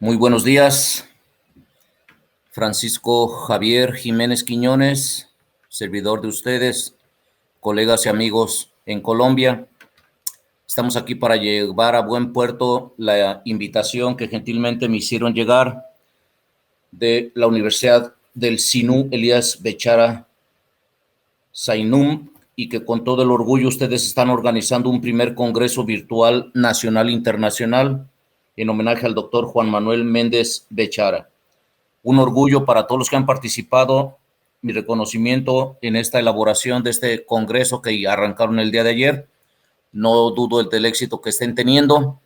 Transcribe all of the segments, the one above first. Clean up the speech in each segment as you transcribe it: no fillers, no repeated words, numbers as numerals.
Muy buenos días, Francisco Javier Jiménez Quiñones, servidor de ustedes, colegas y amigos en Colombia. Estamos aquí para llevar a buen puerto la invitación que gentilmente me hicieron llegar de la Universidad del Sinú Elías Bechara Sainum, y que con todo el orgullo ustedes están organizando un primer congreso virtual nacional internacional en homenaje al doctor Juan Manuel Méndez Bechara. Un orgullo para todos los que han participado, mi reconocimiento en esta elaboración de este congreso que arrancaron el día de ayer. No dudo del éxito que estén teniendo.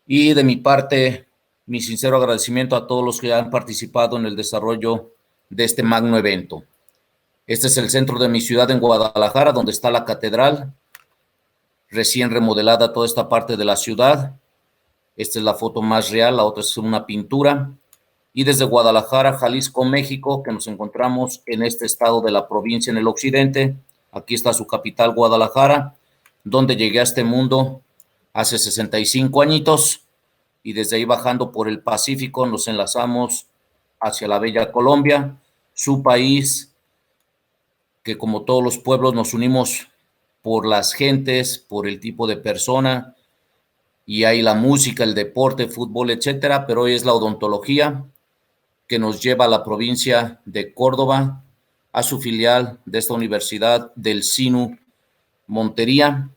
Y de mi parte, mi sincero agradecimiento a todos los que han participado en el desarrollo de este magno evento. Este es el centro de mi ciudad en Guadalajara, donde está la catedral, recién remodelada toda esta parte de la ciudad. Esta es la foto más real, la otra es una pintura. Y desde Guadalajara, Jalisco, México, que nos encontramos en este estado de la provincia en el occidente. Aquí está su capital, Guadalajara, donde llegué a este mundo hace 65 añitos, y desde ahí bajando por el Pacífico nos enlazamos hacia la bella Colombia, su país, que como todos los pueblos nos unimos por las gentes, por el tipo de persona, y hay la música, el deporte, fútbol, etcétera, pero hoy es la odontología que nos lleva a la provincia de Córdoba, a su filial de esta universidad del SINU Montería,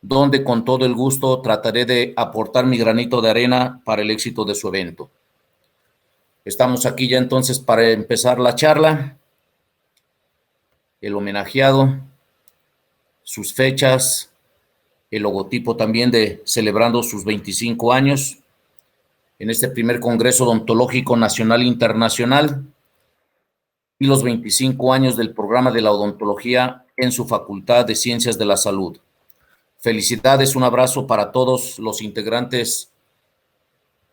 donde con todo el gusto trataré de aportar mi granito de arena para el éxito de su evento. Estamos aquí ya entonces para empezar la charla. El homenajeado, sus fechas, el logotipo también de celebrando sus 25 años en este primer Congreso Odontológico Nacional Internacional y los 25 años del programa de la odontología en su Facultad de Ciencias de la Salud. Felicidades, un abrazo para todos los integrantes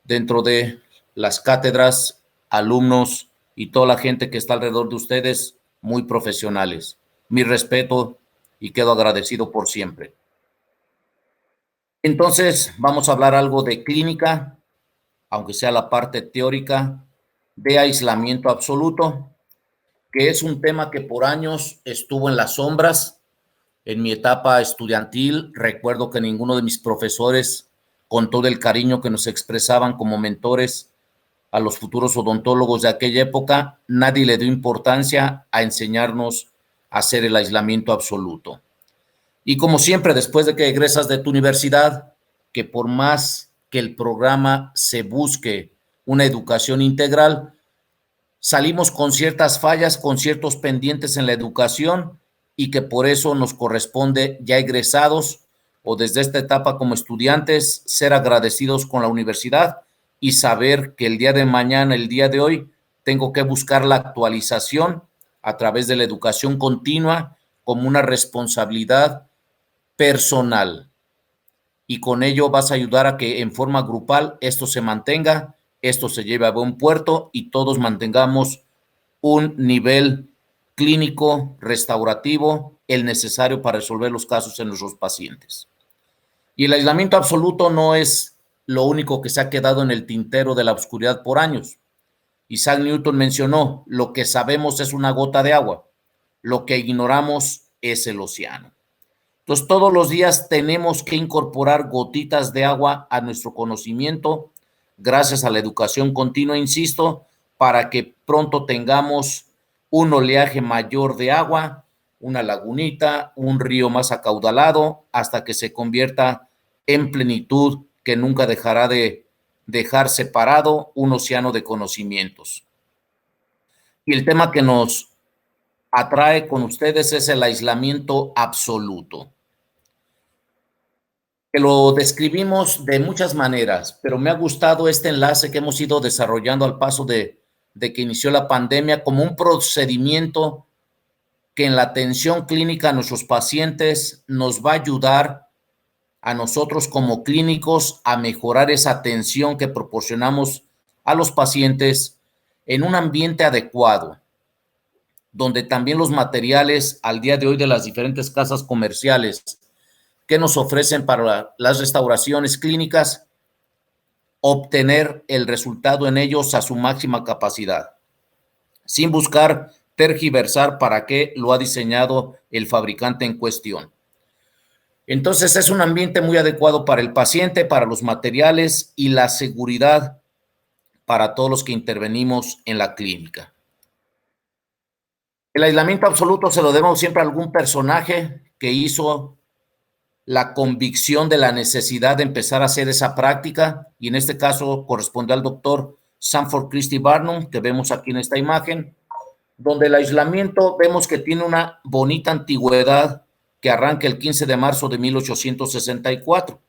dentro de las cátedras, alumnos y toda la gente que está alrededor de ustedes, muy profesionales. Mi respeto y quedo agradecido por siempre. Entonces, vamos a hablar algo de clínica, aunque sea la parte teórica, de aislamiento absoluto, que es un tema que por años estuvo en las sombras. En mi etapa estudiantil, recuerdo que ninguno de mis profesores, con todo el cariño que nos expresaban como mentores a los futuros odontólogos de aquella época, nadie le dio importancia a enseñarnos a hacer el aislamiento absoluto. Y como siempre, después de que egresas de tu universidad, que por más que el programa se busque una educación integral, salimos con ciertas fallas, con ciertos pendientes en la educación, y que por eso nos corresponde ya egresados o desde esta etapa como estudiantes ser agradecidos con la universidad y saber que el día de mañana, el día de hoy, tengo que buscar la actualización a través de la educación continua como una responsabilidad personal. Y con ello vas a ayudar a que en forma grupal esto se mantenga, esto se lleve a buen puerto y todos mantengamos un nivel clínico, restaurativo, el necesario para resolver los casos en nuestros pacientes. Y el aislamiento absoluto no es lo único que se ha quedado en el tintero de la oscuridad por años. Isaac Newton mencionó, lo que sabemos es una gota de agua, lo que ignoramos es el océano. Entonces, todos los días tenemos que incorporar gotitas de agua a nuestro conocimiento, gracias a la educación continua, insisto, para que pronto tengamos un oleaje mayor de agua, una lagunita, un río más acaudalado, hasta que se convierta en plenitud que nunca dejará de dejar separado un océano de conocimientos. Y el tema que nos atrae con ustedes es el aislamiento absoluto. Que lo describimos de muchas maneras, pero me ha gustado este enlace que hemos ido desarrollando al paso de que inició la pandemia como un procedimiento que en la atención clínica a nuestros pacientes nos va a ayudar a nosotros como clínicos a mejorar esa atención que proporcionamos a los pacientes en un ambiente adecuado, donde también los materiales al día de hoy de las diferentes casas comerciales que nos ofrecen para las restauraciones clínicas obtener el resultado en ellos a su máxima capacidad, sin buscar tergiversar para qué lo ha diseñado el fabricante en cuestión. Entonces es un ambiente muy adecuado para el paciente, para los materiales y la seguridad para todos los que intervenimos en la clínica. El aislamiento absoluto se lo debemos siempre a algún personaje que hizo la convicción de la necesidad de empezar a hacer esa práctica, y en este caso corresponde al doctor Sanford Christie Barnum, que vemos aquí en esta imagen, donde el aislamiento vemos que tiene una bonita antigüedad que arranca el 15 de marzo de 1864,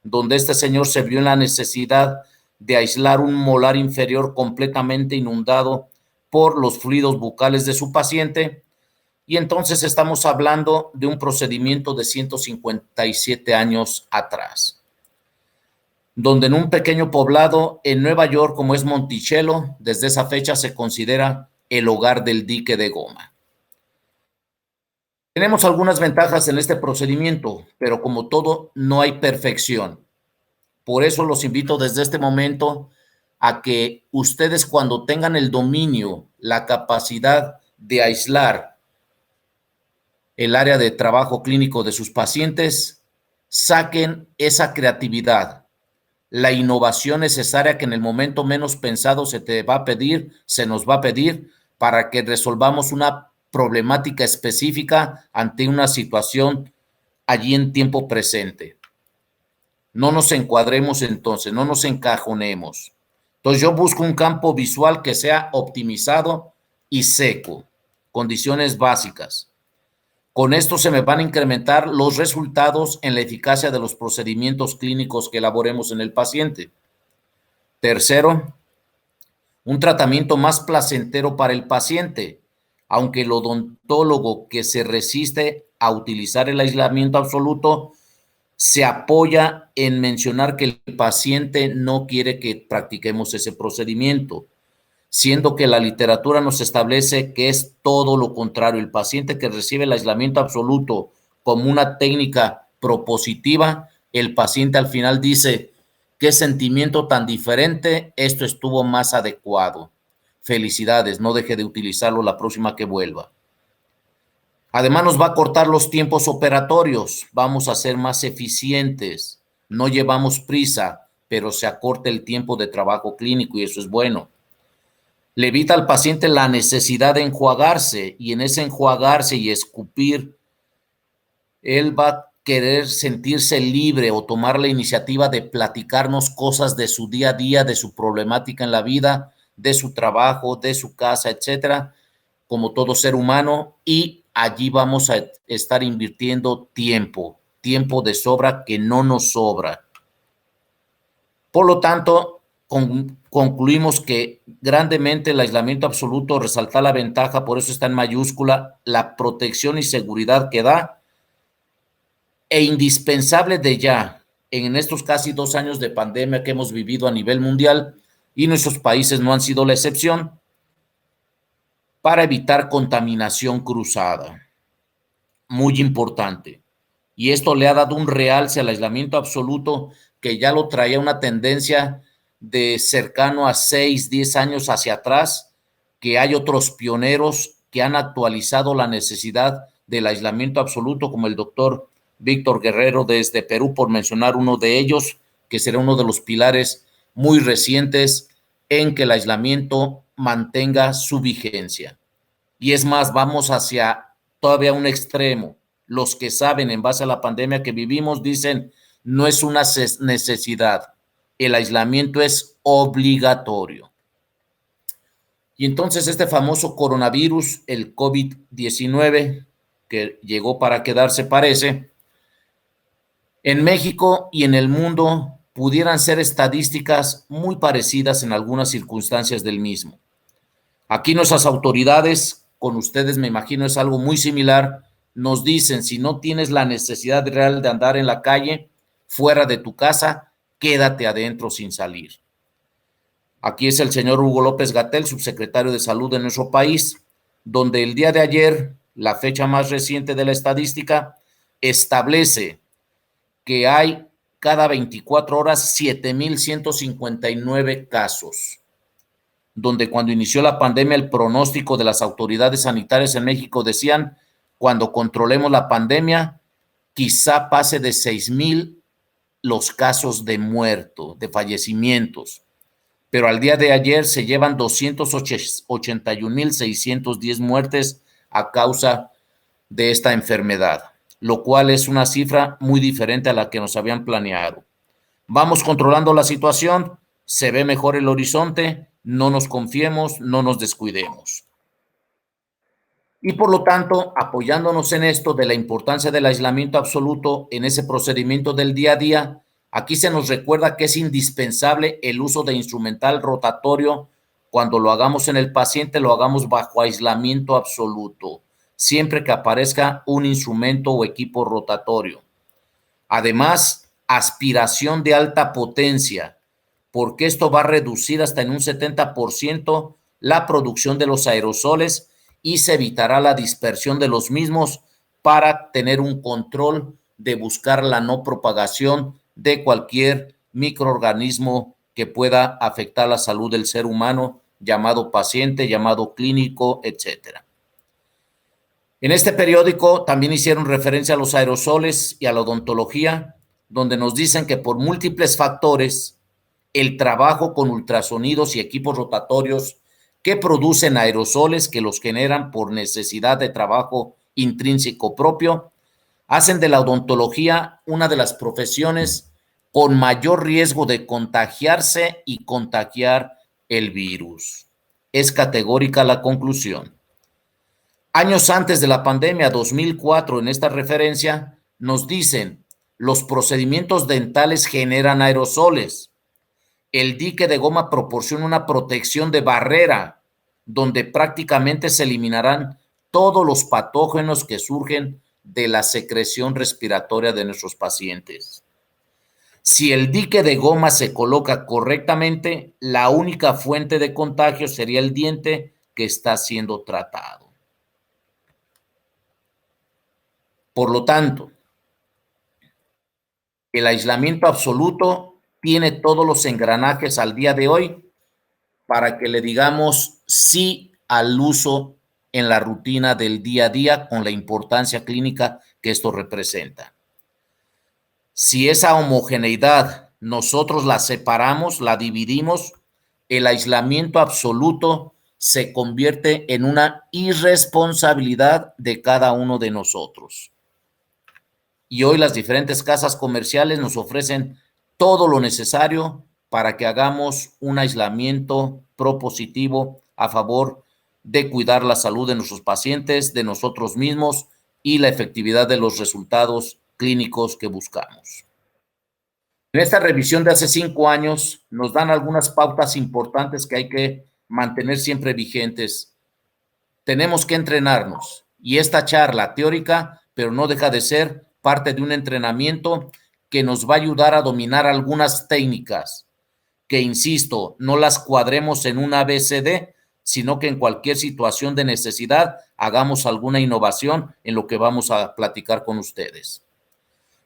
donde este señor se vio en la necesidad de aislar un molar inferior completamente inundado por los fluidos bucales de su paciente, y entonces estamos hablando de un procedimiento de 157 años atrás, donde en un pequeño poblado en Nueva York, como es Monticello, desde esa fecha se considera el hogar del dique de goma. Tenemos algunas ventajas en este procedimiento, pero como todo, no hay perfección. Por eso los invito desde este momento a que ustedes, cuando tengan el dominio, la capacidad de aislar el área de trabajo clínico de sus pacientes, saquen esa creatividad, la innovación necesaria que en el momento menos pensado se te va a pedir, se nos va a pedir para que resolvamos una problemática específica ante una situación allí en tiempo presente. No nos encuadremos entonces, no nos encajonemos. Entonces yo busco un campo visual que sea optimizado y seco, condiciones básicas. Con esto se me van a incrementar los resultados en la eficacia de los procedimientos clínicos que elaboremos en el paciente. Tercero, un tratamiento más placentero para el paciente, aunque el odontólogo que se resiste a utilizar el aislamiento absoluto se apoya en mencionar que el paciente no quiere que practiquemos ese procedimiento, siendo que la literatura nos establece que es todo lo contrario. El paciente que recibe el aislamiento absoluto como una técnica propositiva, el paciente al final dice: qué sentimiento tan diferente, esto estuvo más adecuado. Felicidades, no deje de utilizarlo la próxima que vuelva. Además nos va a cortar los tiempos operatorios, vamos a ser más eficientes, no llevamos prisa, pero se acorta el tiempo de trabajo clínico y eso es bueno. Le evita al paciente la necesidad de enjuagarse, y en ese enjuagarse y escupir, él va a querer sentirse libre o tomar la iniciativa de platicarnos cosas de su día a día, de su problemática en la vida, de su trabajo, de su casa, etcétera, como todo ser humano, y allí vamos a estar invirtiendo tiempo de sobra que no nos sobra. Por lo tanto, concluimos que grandemente el aislamiento absoluto resalta la ventaja, por eso está en mayúscula, la protección y seguridad que da, e indispensable de ya en estos casi 2 años de pandemia que hemos vivido a nivel mundial, y nuestros países no han sido la excepción, para evitar contaminación cruzada. Muy importante. Y esto le ha dado un realce al aislamiento absoluto que ya lo traía una tendencia de cercano a 6, 10 años hacia atrás, que hay otros pioneros que han actualizado la necesidad del aislamiento absoluto, como el doctor Víctor Guerrero desde Perú, por mencionar uno de ellos, que será uno de los pilares muy recientes en que el aislamiento mantenga su vigencia. Y es más, vamos hacia todavía un extremo. Los que saben en base a la pandemia que vivimos dicen: no es una necesidad, el aislamiento es obligatorio. Y entonces este famoso coronavirus, el COVID-19, que llegó para quedarse parece, en México y en el mundo pudieran ser estadísticas muy parecidas en algunas circunstancias del mismo. Aquí nuestras autoridades, con ustedes me imagino es algo muy similar, nos dicen: si no tienes la necesidad real de andar en la calle, fuera de tu casa, quédate adentro sin salir. Aquí es el señor Hugo López-Gatell, subsecretario de Salud de nuestro país, donde el día de ayer, la fecha más reciente de la estadística, establece que hay cada 24 horas 7,159 casos, donde cuando inició la pandemia el pronóstico de las autoridades sanitarias en México decían, cuando controlemos la pandemia, quizá pase de 6,000 los casos de muerto, de fallecimientos, pero al día de ayer se llevan 281,610 muertes a causa de esta enfermedad, lo cual es una cifra muy diferente a la que nos habían planeado. Vamos controlando la situación, se ve mejor el horizonte, no nos confiemos, no nos descuidemos. Y por lo tanto, apoyándonos en esto de la importancia del aislamiento absoluto en ese procedimiento del día a día, aquí se nos recuerda que es indispensable el uso de instrumental rotatorio. Cuando lo hagamos en el paciente, lo hagamos bajo aislamiento absoluto, siempre que aparezca un instrumento o equipo rotatorio. Además, aspiración de alta potencia, porque esto va a reducir hasta en un 70% la producción de los aerosoles y se evitará la dispersión de los mismos para tener un control de buscar la no propagación de cualquier microorganismo que pueda afectar la salud del ser humano, llamado paciente, llamado clínico, etcétera. En este periódico también hicieron referencia a los aerosoles y a la odontología, donde nos dicen que por múltiples factores, el trabajo con ultrasonidos y equipos rotatorios que producen aerosoles que los generan por necesidad de trabajo intrínseco propio, hacen de la odontología una de las profesiones con mayor riesgo de contagiarse y contagiar el virus. Es categórica la conclusión. Años antes de la pandemia, 2004, en esta referencia, nos dicen, los procedimientos dentales generan aerosoles. El dique de goma proporciona una protección de barrera, donde prácticamente se eliminarán todos los patógenos que surgen de la secreción respiratoria de nuestros pacientes. Si el dique de goma se coloca correctamente, la única fuente de contagio sería el diente que está siendo tratado. Por lo tanto, el aislamiento absoluto tiene todos los engranajes al día de hoy para que le digamos sí al uso en la rutina del día a día con la importancia clínica que esto representa. Si esa homogeneidad nosotros la separamos, la dividimos, el aislamiento absoluto se convierte en una irresponsabilidad de cada uno de nosotros. Y hoy las diferentes casas comerciales nos ofrecen todo lo necesario para que hagamos un aislamiento propositivo a favor de cuidar la salud de nuestros pacientes, de nosotros mismos y la efectividad de los resultados clínicos que buscamos. En esta revisión de hace 5 años nos dan algunas pautas importantes que hay que mantener siempre vigentes. Tenemos que entrenarnos y esta charla teórica, pero no deja de ser parte de un entrenamiento que nos va a ayudar a dominar algunas técnicas que, insisto, no las cuadremos en un ABCD, sino que en cualquier situación de necesidad hagamos alguna innovación en lo que vamos a platicar con ustedes.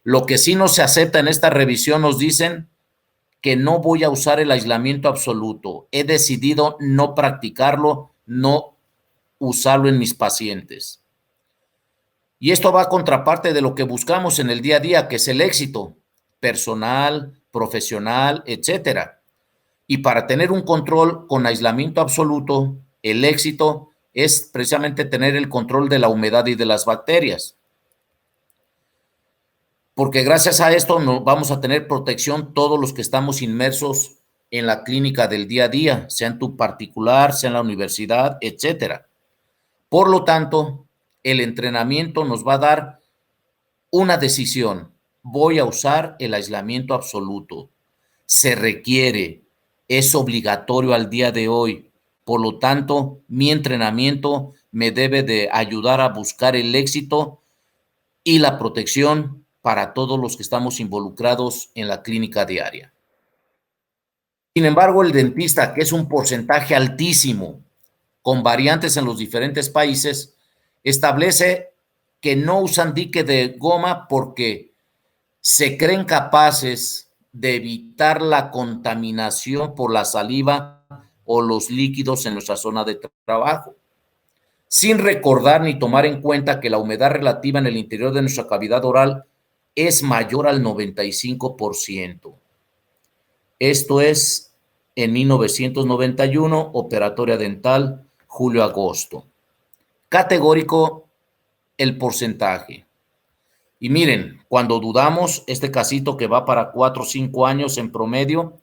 Lo que sí no se acepta en esta revisión, nos dicen que no voy a usar el aislamiento absoluto. He decidido no practicarlo, no usarlo en mis pacientes. Y esto va a contraparte de lo que buscamos en el día a día, que es el éxito personal, profesional, etcétera. Y para tener un control con aislamiento absoluto, el éxito es precisamente tener el control de la humedad y de las bacterias. Porque gracias a esto vamos a tener protección todos los que estamos inmersos en la clínica del día a día, sea en tu particular, sea en la universidad, etcétera. Por lo tanto, el entrenamiento nos va a dar una decisión. Voy a usar el aislamiento absoluto. Se requiere, es obligatorio al día de hoy. Por lo tanto, mi entrenamiento me debe de ayudar a buscar el éxito y la protección para todos los que estamos involucrados en la clínica diaria. Sin embargo, el dentista, que es un porcentaje altísimo, con variantes en los diferentes países, establece que no usan dique de goma porque se creen capaces de evitar la contaminación por la saliva o los líquidos en nuestra zona de trabajo, sin recordar ni tomar en cuenta que la humedad relativa en el interior de nuestra cavidad oral es mayor al 95%. Esto es en 1991, operatoria dental, julio-agosto. Categórico el porcentaje. Y miren, cuando dudamos, este casito que va para 4 o 5 años en promedio,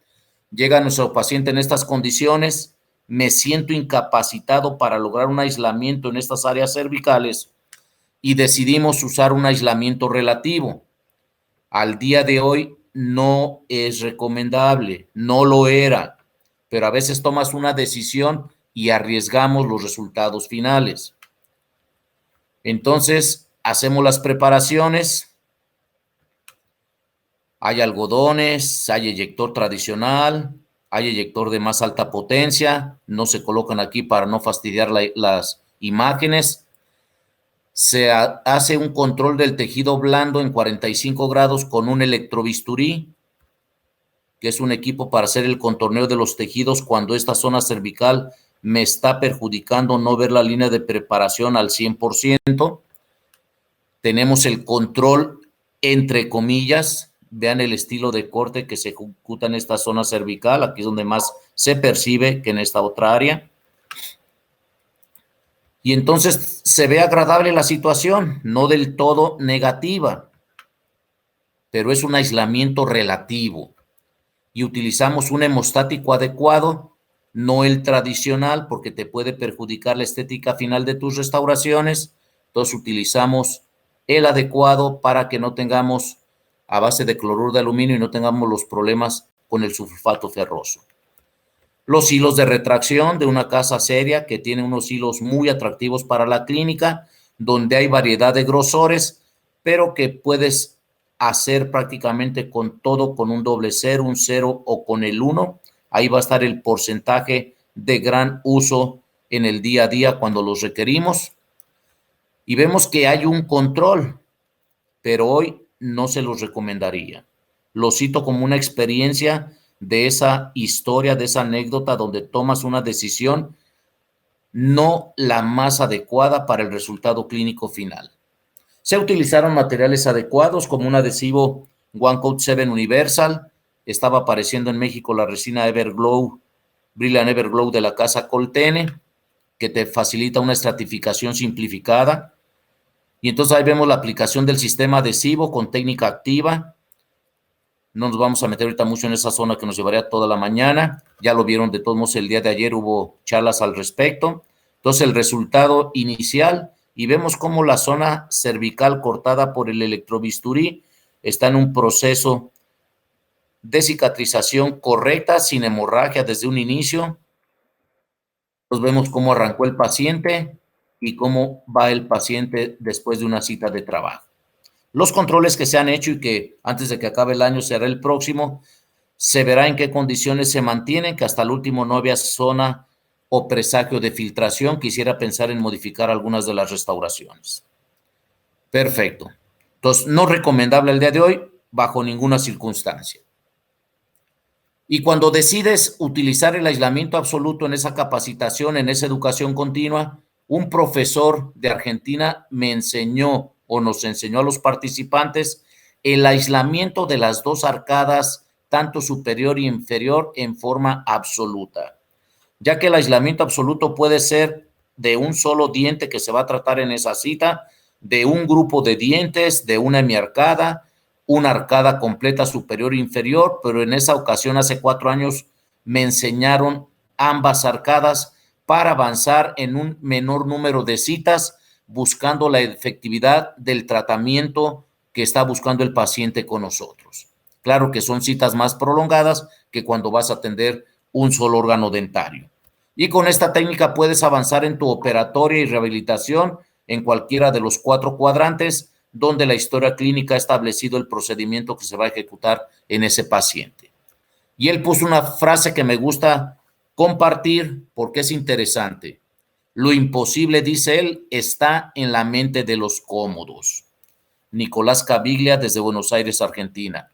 llega nuestro paciente en estas condiciones, me siento incapacitado para lograr un aislamiento en estas áreas cervicales y decidimos usar un aislamiento relativo. Al día de hoy no es recomendable, no lo era, pero a veces tomas una decisión y arriesgamos los resultados finales. Entonces, hacemos las preparaciones. Hay algodones, hay eyector tradicional, hay eyector de más alta potencia, no se colocan aquí para no fastidiar las imágenes. Se hace un control del tejido blando en 45 grados con un electrobisturí, que es un equipo para hacer el contorneo de los tejidos cuando esta zona cervical me está perjudicando no ver la línea de preparación al 100%. Tenemos el control, entre comillas, vean el estilo de corte que se ejecuta en esta zona cervical, aquí es donde más se percibe que en esta otra área. Y entonces se ve agradable la situación, no del todo negativa, pero es un aislamiento relativo. Y utilizamos un hemostático adecuado, no el tradicional, porque te puede perjudicar la estética final de tus restauraciones. Entonces utilizamos el adecuado para que no tengamos a base de cloruro de aluminio y no tengamos los problemas con el sulfato ferroso. Los hilos de retracción de una casa seria que tiene unos hilos muy atractivos para la clínica, donde hay variedad de grosores, pero que puedes hacer prácticamente con todo, con un doble cero, un 0 o con el 1. Ahí va a estar el porcentaje de gran uso en el día a día cuando los requerimos. Y vemos que hay un control, pero hoy no se los recomendaría. Lo cito como una experiencia de esa historia, de esa anécdota donde tomas una decisión no la más adecuada para el resultado clínico final. Se utilizaron materiales adecuados como un adhesivo One Coat 7 Universal. Estaba apareciendo en México la resina Everglow, Brilliant Everglow de la casa Coltene, que te facilita una estratificación simplificada. Y entonces ahí vemos la aplicación del sistema adhesivo con técnica activa. No nos vamos a meter ahorita mucho en esa zona que nos llevaría toda la mañana. Ya lo vieron de todos modos el día de ayer, hubo charlas al respecto. Entonces el resultado inicial, y vemos cómo la zona cervical cortada por el electrobisturí está en un proceso de cicatrización correcta, sin hemorragia desde un inicio. Entonces vemos cómo arrancó el paciente y cómo va el paciente después de una cita de trabajo. Los controles que se han hecho y que antes de que acabe el año será el próximo, se verá en qué condiciones se mantienen, que hasta el último no había zona o presagio de filtración. Quisiera pensar en modificar algunas de las restauraciones. Perfecto. Entonces, no recomendable el día de hoy bajo ninguna circunstancia. Y cuando decides utilizar el aislamiento absoluto en esa capacitación, en esa educación continua, un profesor de Argentina me enseñó o nos enseñó a los participantes el aislamiento de las dos arcadas, tanto superior y inferior, en forma absoluta, ya que el aislamiento absoluto puede ser de un solo diente que se va a tratar en esa cita, de un grupo de dientes, de una hemiarcada, una arcada completa superior e inferior, pero en esa ocasión hace 4 años me enseñaron ambas arcadas para avanzar en un menor número de citas, buscando la efectividad del tratamiento que está buscando el paciente con nosotros. Claro que son citas más prolongadas que cuando vas a atender un solo órgano dentario. Y con esta técnica puedes avanzar en tu operatoria y rehabilitación en cualquiera de los 4 cuadrantes donde la historia clínica ha establecido el procedimiento que se va a ejecutar en ese paciente. Y él puso una frase que me gusta compartir porque es interesante. Lo imposible, dice él, está en la mente de los cómodos. Nicolás Caviglia desde Buenos Aires, Argentina.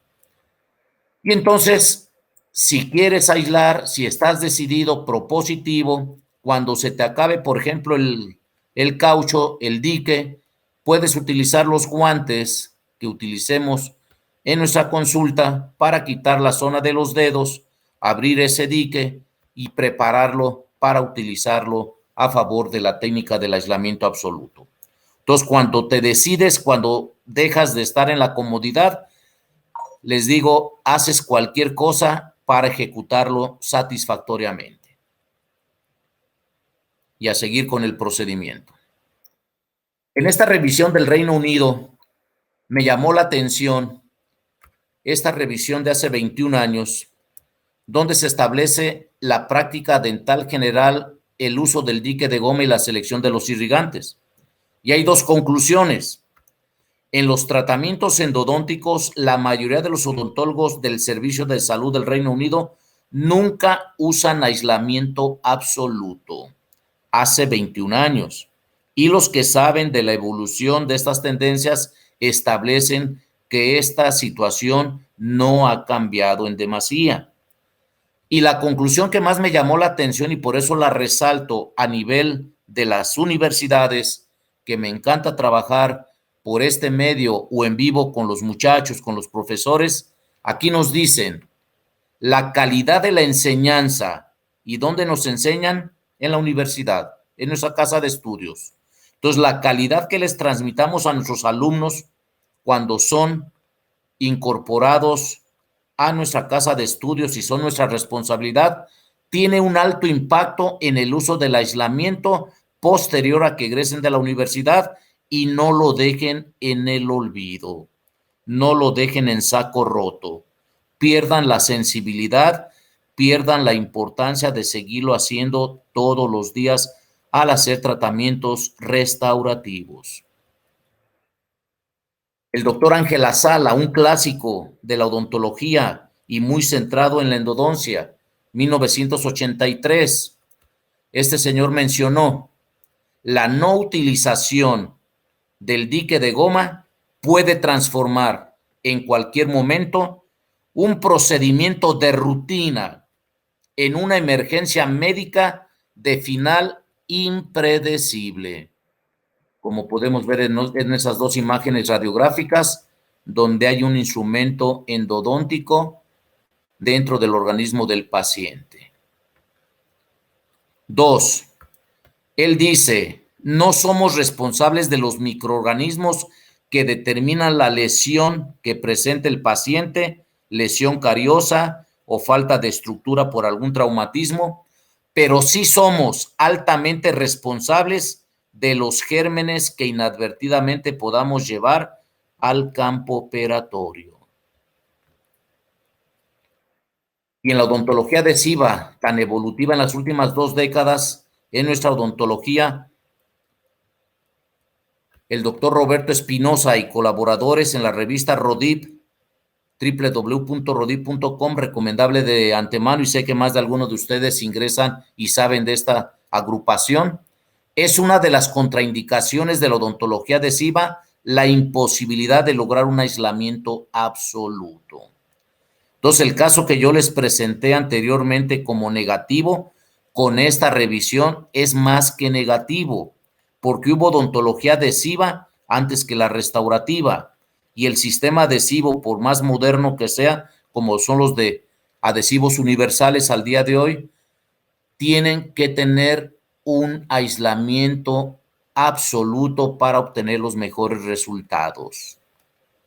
Y entonces, si quieres aislar, si estás decidido, propositivo, cuando se te acabe, por ejemplo, el caucho, el dique, puedes utilizar los guantes que utilicemos en nuestra consulta para quitar la zona de los dedos, abrir ese dique y prepararlo para utilizarlo a favor de la técnica del aislamiento absoluto. Entonces, cuando te decides, cuando dejas de estar en la comodidad, les digo, haces cualquier cosa para ejecutarlo satisfactoriamente y a seguir con el procedimiento. En esta revisión del Reino Unido, me llamó la atención esta revisión de hace 21 años, donde se establece la práctica dental general, el uso del dique de goma y la selección de los irrigantes. Y hay dos conclusiones. En los tratamientos endodónticos, la mayoría de los odontólogos del Servicio de Salud del Reino Unido nunca usan aislamiento absoluto. Hace 21 años. Y los que saben de la evolución de estas tendencias establecen que esta situación no ha cambiado en demasía. Y la conclusión que más me llamó la atención y por eso la resalto a nivel de las universidades, que me encanta trabajar por este medio o en vivo con los muchachos, con los profesores, aquí nos dicen la calidad de la enseñanza. ¿Y dónde nos enseñan? En la universidad, en nuestra casa de estudios. Entonces, la calidad que les transmitamos a nuestros alumnos cuando son incorporados a nuestra casa de estudios y son nuestra responsabilidad, tiene un alto impacto en el uso del aislamiento posterior a que egresen de la universidad y no lo dejen en el olvido, no lo dejen en saco roto, pierdan la sensibilidad, pierdan la importancia de seguirlo haciendo todos los días al hacer tratamientos restaurativos. El doctor Ángel Azala, un clásico de la odontología y muy centrado en la endodoncia, 1983. Este señor mencionó la no utilización del dique de goma puede transformar en cualquier momento un procedimiento de rutina en una emergencia médica de final impredecible, como podemos ver en esas dos imágenes radiográficas, donde hay un instrumento endodóntico dentro del organismo del paciente. 2. Él dice, no somos responsables de los microorganismos que determinan la lesión que presenta el paciente, lesión cariosa o falta de estructura por algún traumatismo, pero sí somos altamente responsables de los gérmenes que inadvertidamente podamos llevar al campo operatorio. Y en la odontología adhesiva, tan evolutiva en las últimas 2 décadas, en nuestra odontología, el doctor Roberto Espinosa y colaboradores en la revista Rodip, www.rodip.com, recomendable de antemano, y sé que más de algunos de ustedes ingresan y saben de esta agrupación. Es una de las contraindicaciones de la odontología adhesiva la imposibilidad de lograr un aislamiento absoluto. Entonces, el caso que yo les presenté anteriormente como negativo, con esta revisión es más que negativo, porque hubo odontología adhesiva antes que la restaurativa, y el sistema adhesivo, por más moderno que sea, como son los de adhesivos universales al día de hoy, tienen que tener un aislamiento absoluto para obtener los mejores resultados.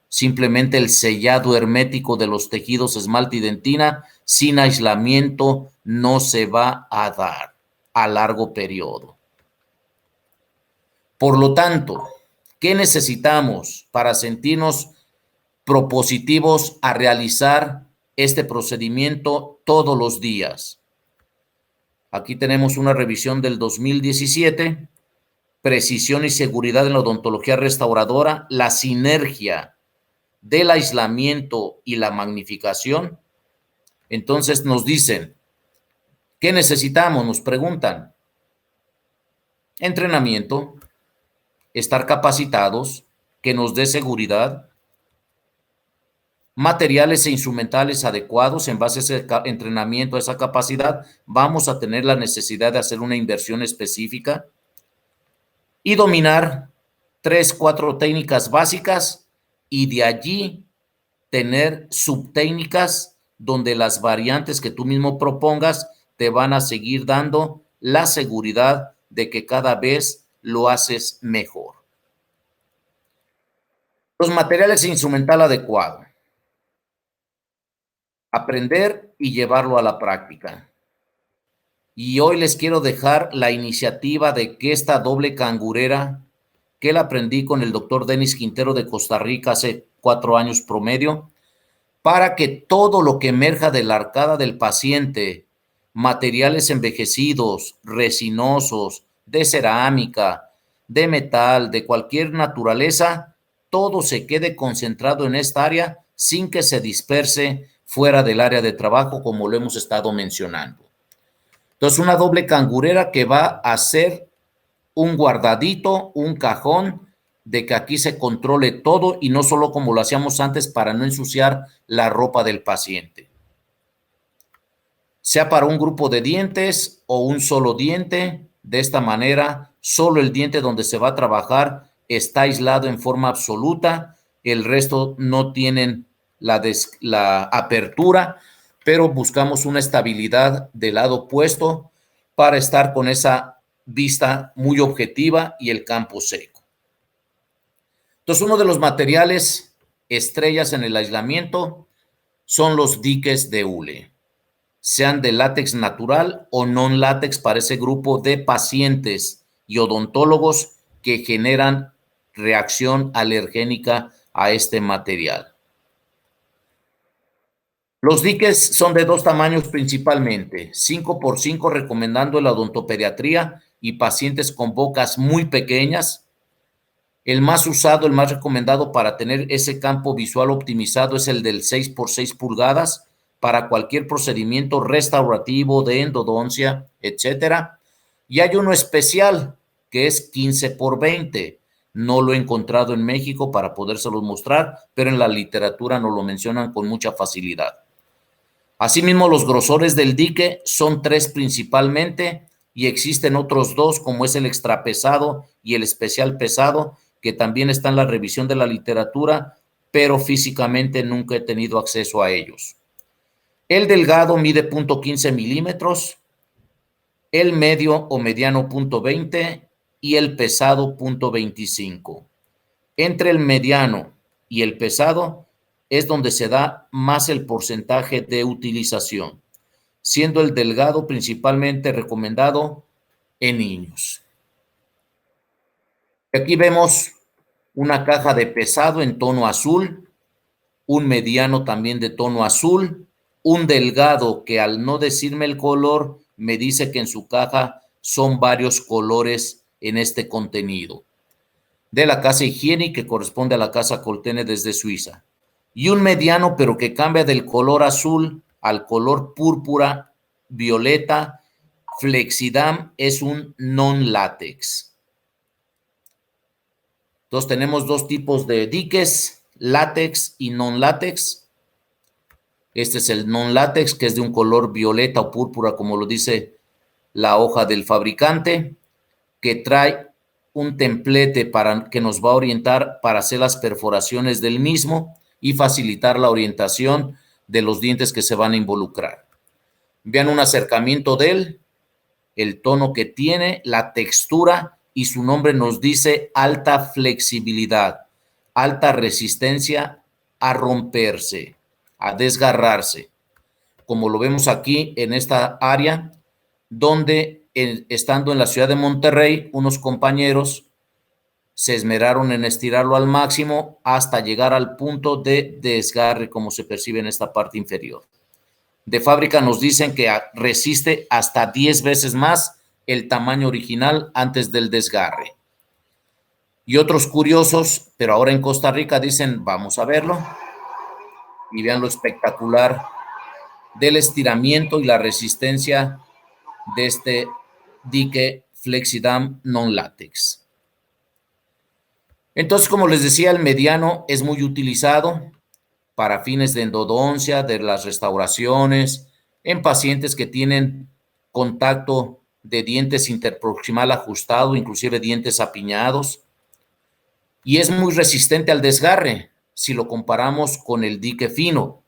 Simplemente el sellado hermético de los tejidos esmalte y dentina sin aislamiento no se va a dar a largo periodo. Por lo tanto, ¿qué necesitamos para sentirnos propositivos a realizar este procedimiento todos los días? Aquí tenemos una revisión del 2017, precisión y seguridad en la odontología restauradora, la sinergia del aislamiento y la magnificación. Entonces nos dicen, ¿qué necesitamos? Nos preguntan. Entrenamiento, estar capacitados, que nos dé seguridad, materiales e instrumentales adecuados en base a ese entrenamiento, a esa capacidad, vamos a tener la necesidad de hacer una inversión específica y dominar 3, 4 técnicas básicas y de allí tener subtécnicas donde las variantes que tú mismo propongas te van a seguir dando la seguridad de que cada vez lo haces mejor. Los materiales e instrumental adecuado. Aprender y llevarlo a la práctica. Y hoy les quiero dejar la iniciativa de que esta doble cangurera, que la aprendí con el doctor Denis Quintero de Costa Rica hace 4 años promedio, para que todo lo que emerja de la arcada del paciente, materiales envejecidos, resinosos, de cerámica, de metal, de cualquier naturaleza, todo se quede concentrado en esta área sin que se disperse fuera del área de trabajo, como lo hemos estado mencionando. Entonces, una doble cangurera que va a ser un guardadito, un cajón, de que aquí se controle todo y no solo como lo hacíamos antes para no ensuciar la ropa del paciente. Sea para un grupo de dientes o un solo diente, de esta manera, solo el diente donde se va a trabajar está aislado en forma absoluta, el resto no tienen la apertura, pero buscamos una estabilidad del lado opuesto para estar con esa vista muy objetiva y el campo seco. Entonces, uno de los materiales estrellas en el aislamiento son los diques de hule, sean de látex natural o non-látex para ese grupo de pacientes y odontólogos que generan reacción alergénica a este material. Los diques son de 2 tamaños principalmente, 5x5 recomendando en la odontopediatría y pacientes con bocas muy pequeñas. El más usado, el más recomendado para tener ese campo visual optimizado es el del 6x6 pulgadas para cualquier procedimiento restaurativo de endodoncia, etcétera. Y hay uno especial que es 15x20. No lo he encontrado en México para podérselos mostrar, pero en la literatura nos lo mencionan con mucha facilidad. Asimismo, los grosores del dique son 3 principalmente y existen otros 2 como es el extra pesado y el especial pesado, que también está en la revisión de la literatura, pero físicamente nunca he tenido acceso a ellos. El delgado mide 0.15 milímetros, el medio o mediano 0.20 y el pesado 0.25. Entre el mediano y el pesado es donde se da más el porcentaje de utilización, siendo el delgado principalmente recomendado en niños. Aquí vemos una caja de pesado en tono azul, un mediano también de tono azul, un delgado que al no decirme el color me dice que en su caja son varios colores en este contenido. De la casa Higiene, que corresponde a la casa Coltene desde Suiza. Y un mediano, pero que cambia del color azul al color púrpura, violeta. Flexidam es un non-látex. Entonces tenemos 2 tipos de diques, látex y non-látex. Este es el non-látex, que es de un color violeta o púrpura, como lo dice la hoja del fabricante, que trae un templete que nos va a orientar para hacer las perforaciones del mismo y facilitar la orientación de los dientes que se van a involucrar. Vean un acercamiento de él, el tono que tiene, la textura, y su nombre nos dice alta flexibilidad, alta resistencia a romperse, a desgarrarse, como lo vemos aquí en esta área, donde estando en la ciudad de Monterrey, unos compañeros se esmeraron en estirarlo al máximo hasta llegar al punto de desgarre, como se percibe en esta parte inferior. De fábrica nos dicen que resiste hasta 10 veces más el tamaño original antes del desgarre. Y otros curiosos, pero ahora en Costa Rica dicen, vamos a verlo, y vean lo espectacular del estiramiento y la resistencia de este dique Flexidam non-látex. Entonces, como les decía, el mediano es muy utilizado para fines de endodoncia, de las restauraciones, en pacientes que tienen contacto de dientes interproximal ajustado, inclusive dientes apiñados, y es muy resistente al desgarre si lo comparamos con el dique fino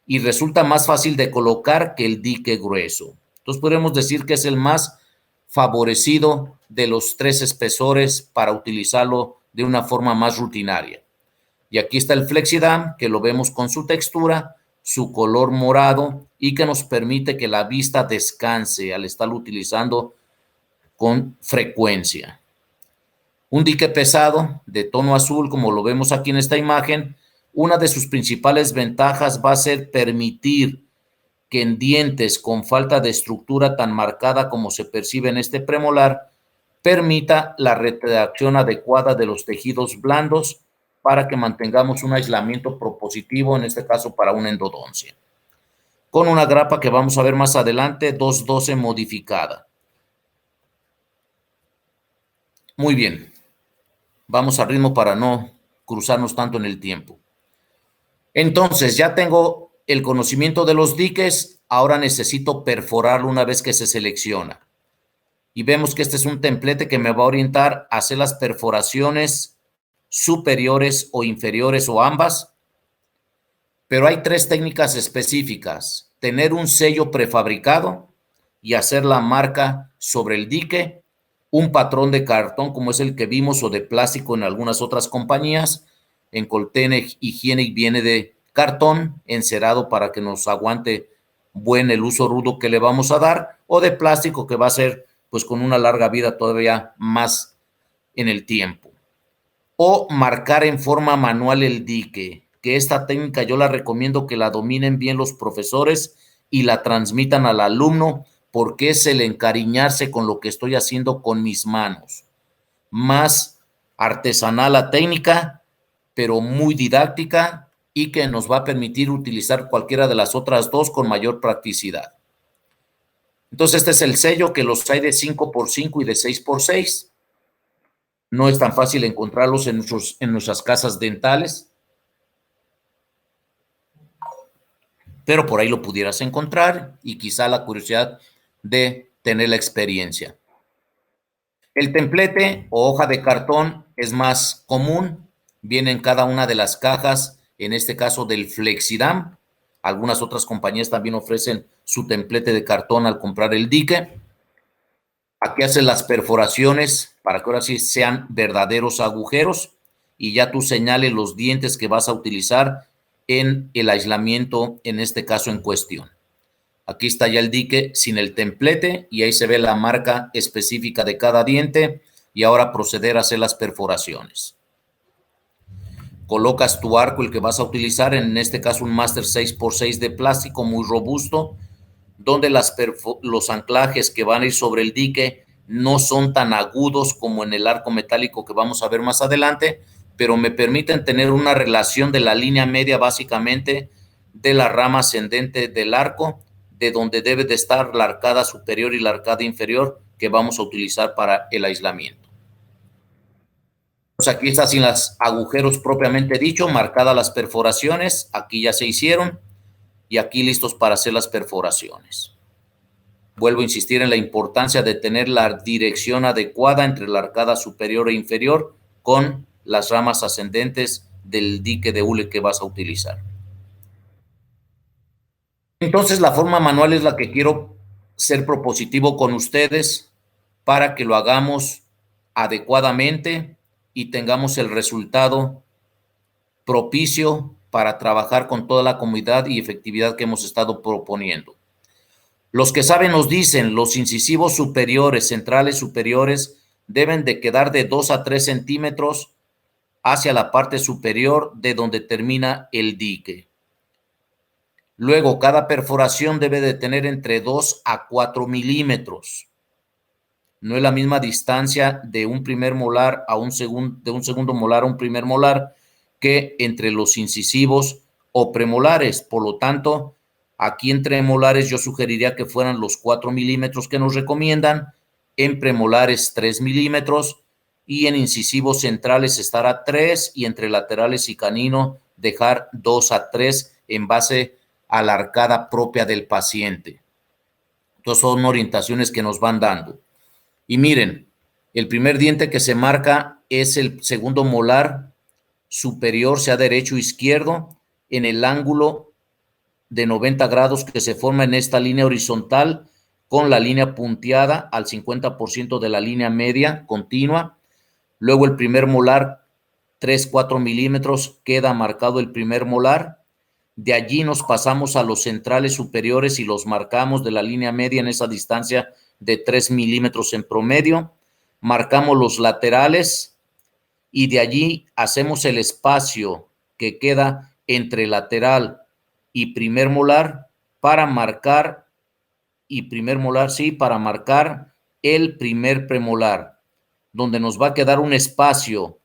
y resulta más fácil de colocar que el dique grueso. Entonces podemos decir que es el más favorecido de los tres espesores para utilizarlo de una forma más rutinaria. Y aquí está el Flexidam, que lo vemos con su textura, su color morado y que nos permite que la vista descanse al estarlo utilizando con frecuencia. Un dique pesado de tono azul, como lo vemos aquí en esta imagen, una de sus principales ventajas va a ser permitir que en dientes con falta de estructura tan marcada como se percibe en este premolar, permita la retracción adecuada de los tejidos blandos para que mantengamos un aislamiento propositivo, en este caso para una endodoncia. Con una grapa que vamos a ver más adelante, 212 modificada. Muy bien. Vamos al ritmo para no cruzarnos tanto en el tiempo. Entonces, ya tengo el conocimiento de los diques, ahora necesito perforarlo una vez que se selecciona. Y vemos que este es un templete que me va a orientar a hacer las perforaciones superiores o inferiores o ambas, pero hay tres técnicas específicas: tener un sello prefabricado y hacer la marca sobre el dique, un patrón de cartón como es el que vimos o de plástico en algunas otras compañías. En Coltene Hygienic viene de cartón encerado para que nos aguante buen el uso rudo que le vamos a dar, o de plástico que va a ser pues con una larga vida todavía más en el tiempo. O marcar en forma manual el dique, que esta técnica yo la recomiendo que la dominen bien los profesores y la transmitan al alumno, porque es el encariñarse con lo que estoy haciendo con mis manos. Más artesanal la técnica, pero muy didáctica y que nos va a permitir utilizar cualquiera de las otras dos con mayor practicidad. Entonces, este es el sello, que los hay de 5x5 y de 6x6. No es tan fácil encontrarlos en nuestras casas dentales, pero por ahí lo pudieras encontrar y quizá la curiosidad de tener la experiencia. El templete o hoja de cartón es más común, viene en cada una de las cajas, en este caso del Flexidam. Algunas otras compañías también ofrecen su templete de cartón al comprar el dique. Aquí haces las perforaciones para que ahora sí sean verdaderos agujeros y ya tú señales los dientes que vas a utilizar en el aislamiento, en este caso en cuestión. Aquí está ya el dique sin el templete y ahí se ve la marca específica de cada diente y ahora proceder a hacer las perforaciones. Colocas tu arco, el que vas a utilizar, en este caso un Master 6x6 de plástico muy robusto, donde los anclajes que van a ir sobre el dique no son tan agudos como en el arco metálico que vamos a ver más adelante, pero me permiten tener una relación de la línea media básicamente de la rama ascendente del arco, de donde debe de estar la arcada superior y la arcada inferior que vamos a utilizar para el aislamiento. Pues aquí está sin los agujeros propiamente dicho, marcadas las perforaciones, aquí ya se hicieron y aquí listos para hacer las perforaciones. Vuelvo a insistir en la importancia de tener la dirección adecuada entre la arcada superior e inferior con las ramas ascendentes del dique de hule que vas a utilizar. Entonces, la forma manual es la que quiero ser propositivo con ustedes para que lo hagamos adecuadamente y tengamos el resultado propicio para trabajar con toda la comodidad y efectividad que hemos estado proponiendo. Los que saben nos dicen, los incisivos superiores, centrales superiores, deben de quedar de 2 a 3 centímetros hacia la parte superior de donde termina el dique. Luego, cada perforación debe de tener entre 2 a 4 milímetros. No es la misma distancia de un primer molar a de un segundo molar a un primer molar que entre los incisivos o premolares. Por lo tanto, aquí entre molares yo sugeriría que fueran los 4 milímetros que nos recomiendan, en premolares 3 milímetros y en incisivos centrales estar a 3 y entre laterales y canino dejar 2 a 3 en base a la arcada propia del paciente. Entonces son orientaciones que nos van dando. Y miren, el primer diente que se marca es el segundo molar superior, sea derecho o izquierdo, en el ángulo de 90 grados que se forma en esta línea horizontal con la línea punteada al 50% de la línea media continua. Luego el primer molar, 3-4 milímetros, queda marcado el primer molar. De allí nos pasamos a los centrales superiores y los marcamos de la línea media en esa distancia de 3 milímetros en promedio. Marcamos los laterales y de allí hacemos el espacio que queda entre lateral y primer molar para marcar, para marcar el primer premolar, donde nos va a quedar un espacio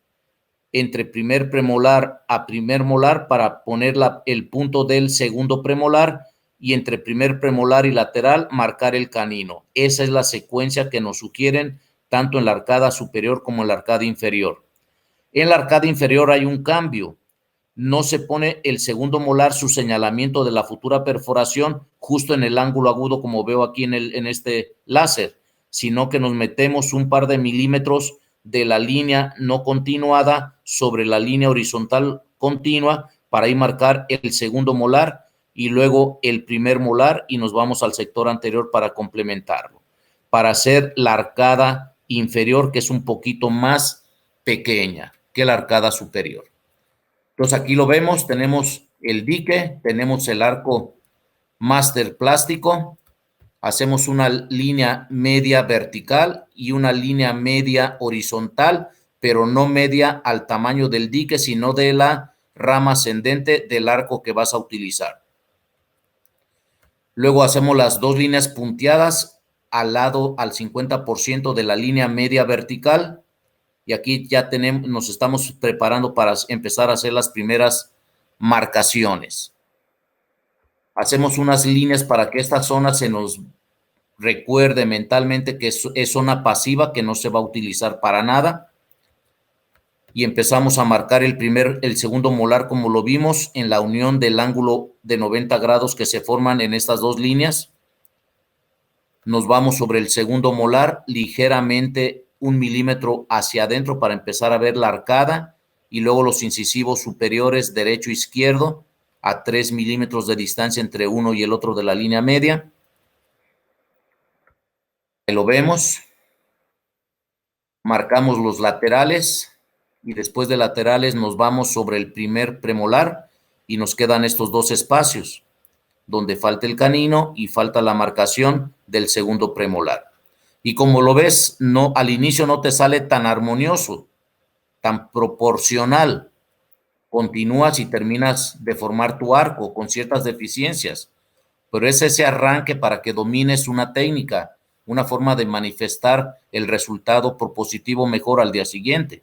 entre primer premolar a primer molar para poner el punto del segundo premolar y entre primer premolar y lateral marcar el canino. Esa es la secuencia que nos sugieren tanto en la arcada superior como en la arcada inferior. En la arcada inferior hay un cambio. No se pone el segundo molar su señalamiento de la futura perforación justo en el ángulo agudo como veo aquí en este láser, sino que nos metemos un par de milímetros de la línea no continuada sobre la línea horizontal continua para ahí marcar el segundo molar y luego el primer molar y nos vamos al sector anterior para complementarlo, para hacer la arcada inferior, que es un poquito más pequeña que la arcada superior. Entonces aquí lo vemos, tenemos el dique, tenemos el arco máster plástico, hacemos una línea media vertical y una línea media horizontal, pero no media al tamaño del dique, sino de la rama ascendente del arco que vas a utilizar. Luego hacemos las dos líneas punteadas al lado al 50% de la línea media vertical. Y aquí ya nos estamos preparando para empezar a hacer las primeras marcaciones. Hacemos unas líneas para que esta zona se nos recuerde mentalmente que es zona pasiva, que no se va a utilizar para nada. Y empezamos a marcar el segundo molar como lo vimos en la unión del ángulo de 90 grados que se forman en estas dos líneas. Nos vamos sobre el segundo molar ligeramente 1 milímetro hacia adentro para empezar a ver la arcada y luego los incisivos superiores derecho e izquierdo a 3 milímetros de distancia entre uno y el otro de la línea media. Ahí lo vemos. Marcamos los laterales y después de laterales nos vamos sobre el primer premolar y nos quedan estos dos espacios donde falta el canino y falta la marcación del segundo premolar. Y como lo ves, al inicio no te sale tan armonioso, tan proporcional. Continúas y terminas de formar tu arco con ciertas deficiencias, pero es ese arranque para que domines una técnica, una forma de manifestar el resultado propositivo mejor al día siguiente.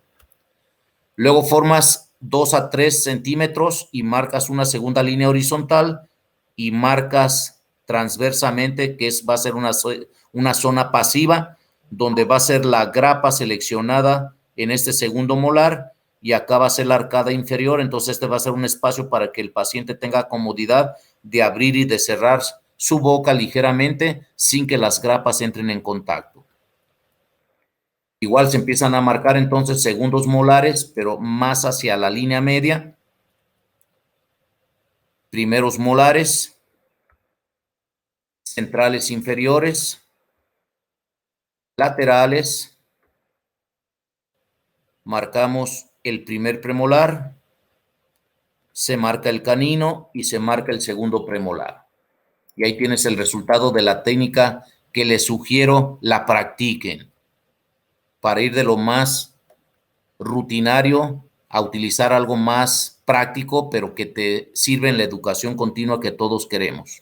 Luego formas 2 a 3 centímetros y marcas una segunda línea horizontal y marcas transversamente, que va a ser una zona pasiva, donde va a ser la grapa seleccionada en este segundo molar y acá va a ser la arcada inferior. Entonces este va a ser un espacio para que el paciente tenga comodidad de abrir y de cerrar su boca ligeramente sin que las grapas entren en contacto. Igual se empiezan a marcar entonces segundos molares, pero más hacia la línea media. Primeros molares, centrales inferiores, laterales, marcamos el primer premolar, se marca el canino y se marca el segundo premolar. Y ahí tienes el resultado de la técnica que les sugiero la practiquen para ir de lo más rutinario a utilizar algo más práctico, pero que te sirva en la educación continua que todos queremos.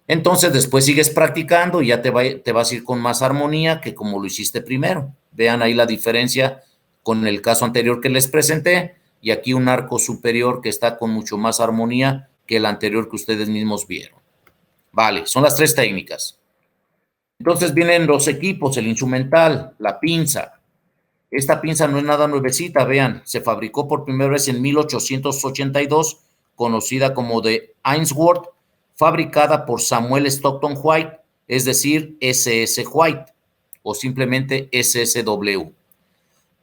Entonces, después sigues practicando y ya te vas a ir con más armonía que como lo hiciste primero. Vean ahí la diferencia con el caso anterior que les presenté y aquí un arco superior que está con mucho más armonía que el anterior que ustedes mismos vieron. Vale, son las tres técnicas. Entonces vienen los equipos, el instrumental, la pinza. Esta pinza no es nada nuevecita, vean, se fabricó por primera vez en 1882, conocida como de Ainsworth, fabricada por Samuel Stockton White, es decir, SS White o simplemente SSW.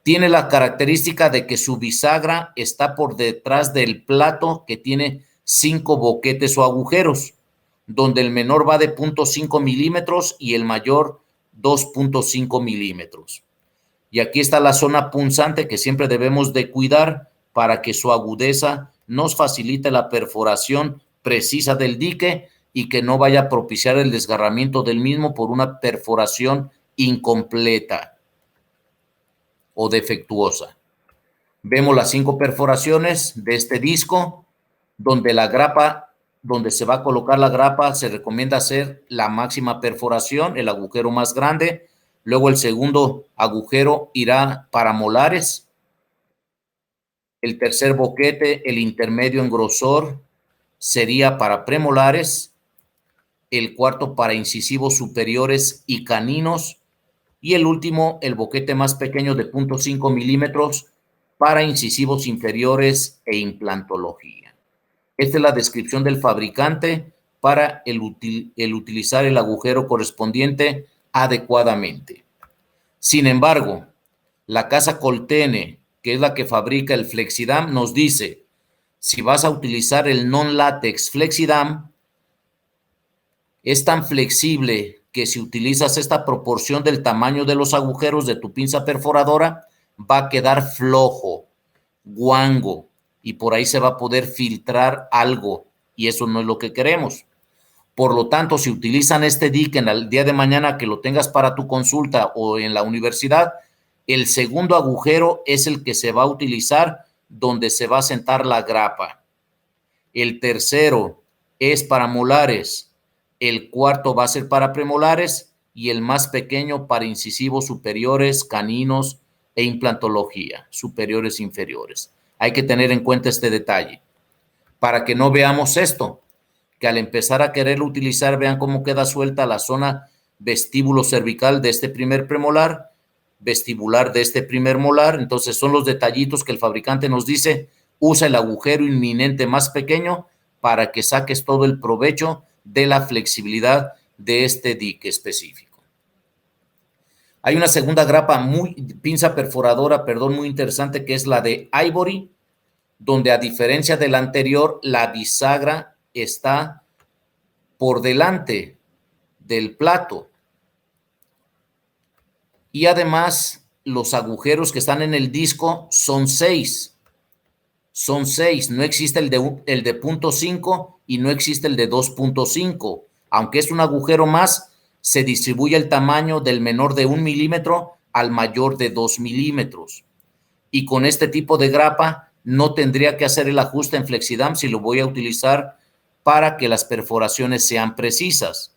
Tiene la característica de que su bisagra está por detrás del plato, que tiene 5 boquetes o agujeros, donde el menor va de 0.5 milímetros y el mayor 2.5 milímetros. Y aquí está la zona punzante que siempre debemos de cuidar para que su agudeza nos facilite la perforación precisa del dique y que no vaya a propiciar el desgarramiento del mismo por una perforación incompleta o defectuosa. Vemos las 5 perforaciones de este disco, donde la grapa, donde se va a colocar la grapa, se recomienda hacer la máxima perforación, el agujero más grande. Luego el segundo agujero irá para molares. El tercer boquete, el intermedio en grosor, sería para premolares. El cuarto para incisivos superiores y caninos. Y el último, el boquete más pequeño de 0.5 milímetros para incisivos inferiores e implantología. Esta es la descripción del fabricante para el utilizar el agujero correspondiente adecuadamente. Sin embargo, la casa Coltene, que es la que fabrica el Flexidam, nos dice, si vas a utilizar el non-látex Flexidam, es tan flexible que si utilizas esta proporción del tamaño de los agujeros de tu pinza perforadora, va a quedar flojo, guango, y por ahí se va a poder filtrar algo, y eso no es lo que queremos. Por lo tanto, si utilizan este dique en el día de mañana que lo tengas para tu consulta o en la universidad, el segundo agujero es el que se va a utilizar donde se va a sentar la grapa. El tercero es para molares. El cuarto va a ser para premolares y el más pequeño para incisivos superiores, caninos e implantología, superiores e inferiores. Hay que tener en cuenta este detalle para que no veamos esto, que al empezar a quererlo utilizar, vean cómo queda suelta la zona vestíbulo cervical de este primer premolar, vestibular de este primer molar. Entonces son los detallitos que el fabricante nos dice, usa el agujero inminente más pequeño para que saques todo el provecho de la flexibilidad de este dique específico. Hay una segunda grapa, pinza perforadora, muy interesante, que es la de Ivory, donde a diferencia de la anterior, la bisagra está por delante del plato. Y además, los agujeros que están en el disco son 6. Son 6. No existe el de 0.5 y no existe el de 2.5. Aunque es un agujero más, se distribuye el tamaño del menor de 1 milímetro al mayor de 2 milímetros. Y con este tipo de grapa no tendría que hacer el ajuste en Flexidam si lo voy a utilizar para que las perforaciones sean precisas.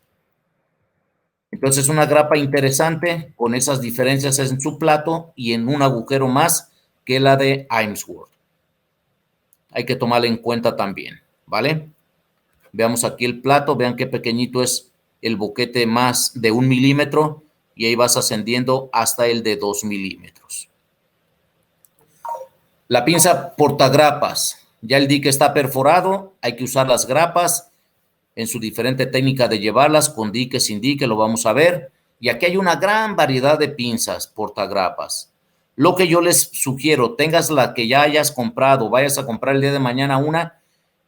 Entonces, una grapa interesante con esas diferencias en su plato y en un agujero más que la de Ainsworth. Hay que tomarla en cuenta también, ¿vale? Veamos aquí el plato, vean qué pequeñito es el boquete más de 1 milímetro y ahí vas ascendiendo hasta el de 2 milímetros. La pinza portagrapas. Ya el dique está perforado, hay que usar las grapas en su diferente técnica de llevarlas, con dique, sin dique, lo vamos a ver. Y aquí hay una gran variedad de pinzas portagrapas. Lo que yo les sugiero, tengas la que ya hayas comprado, vayas a comprar el día de mañana una,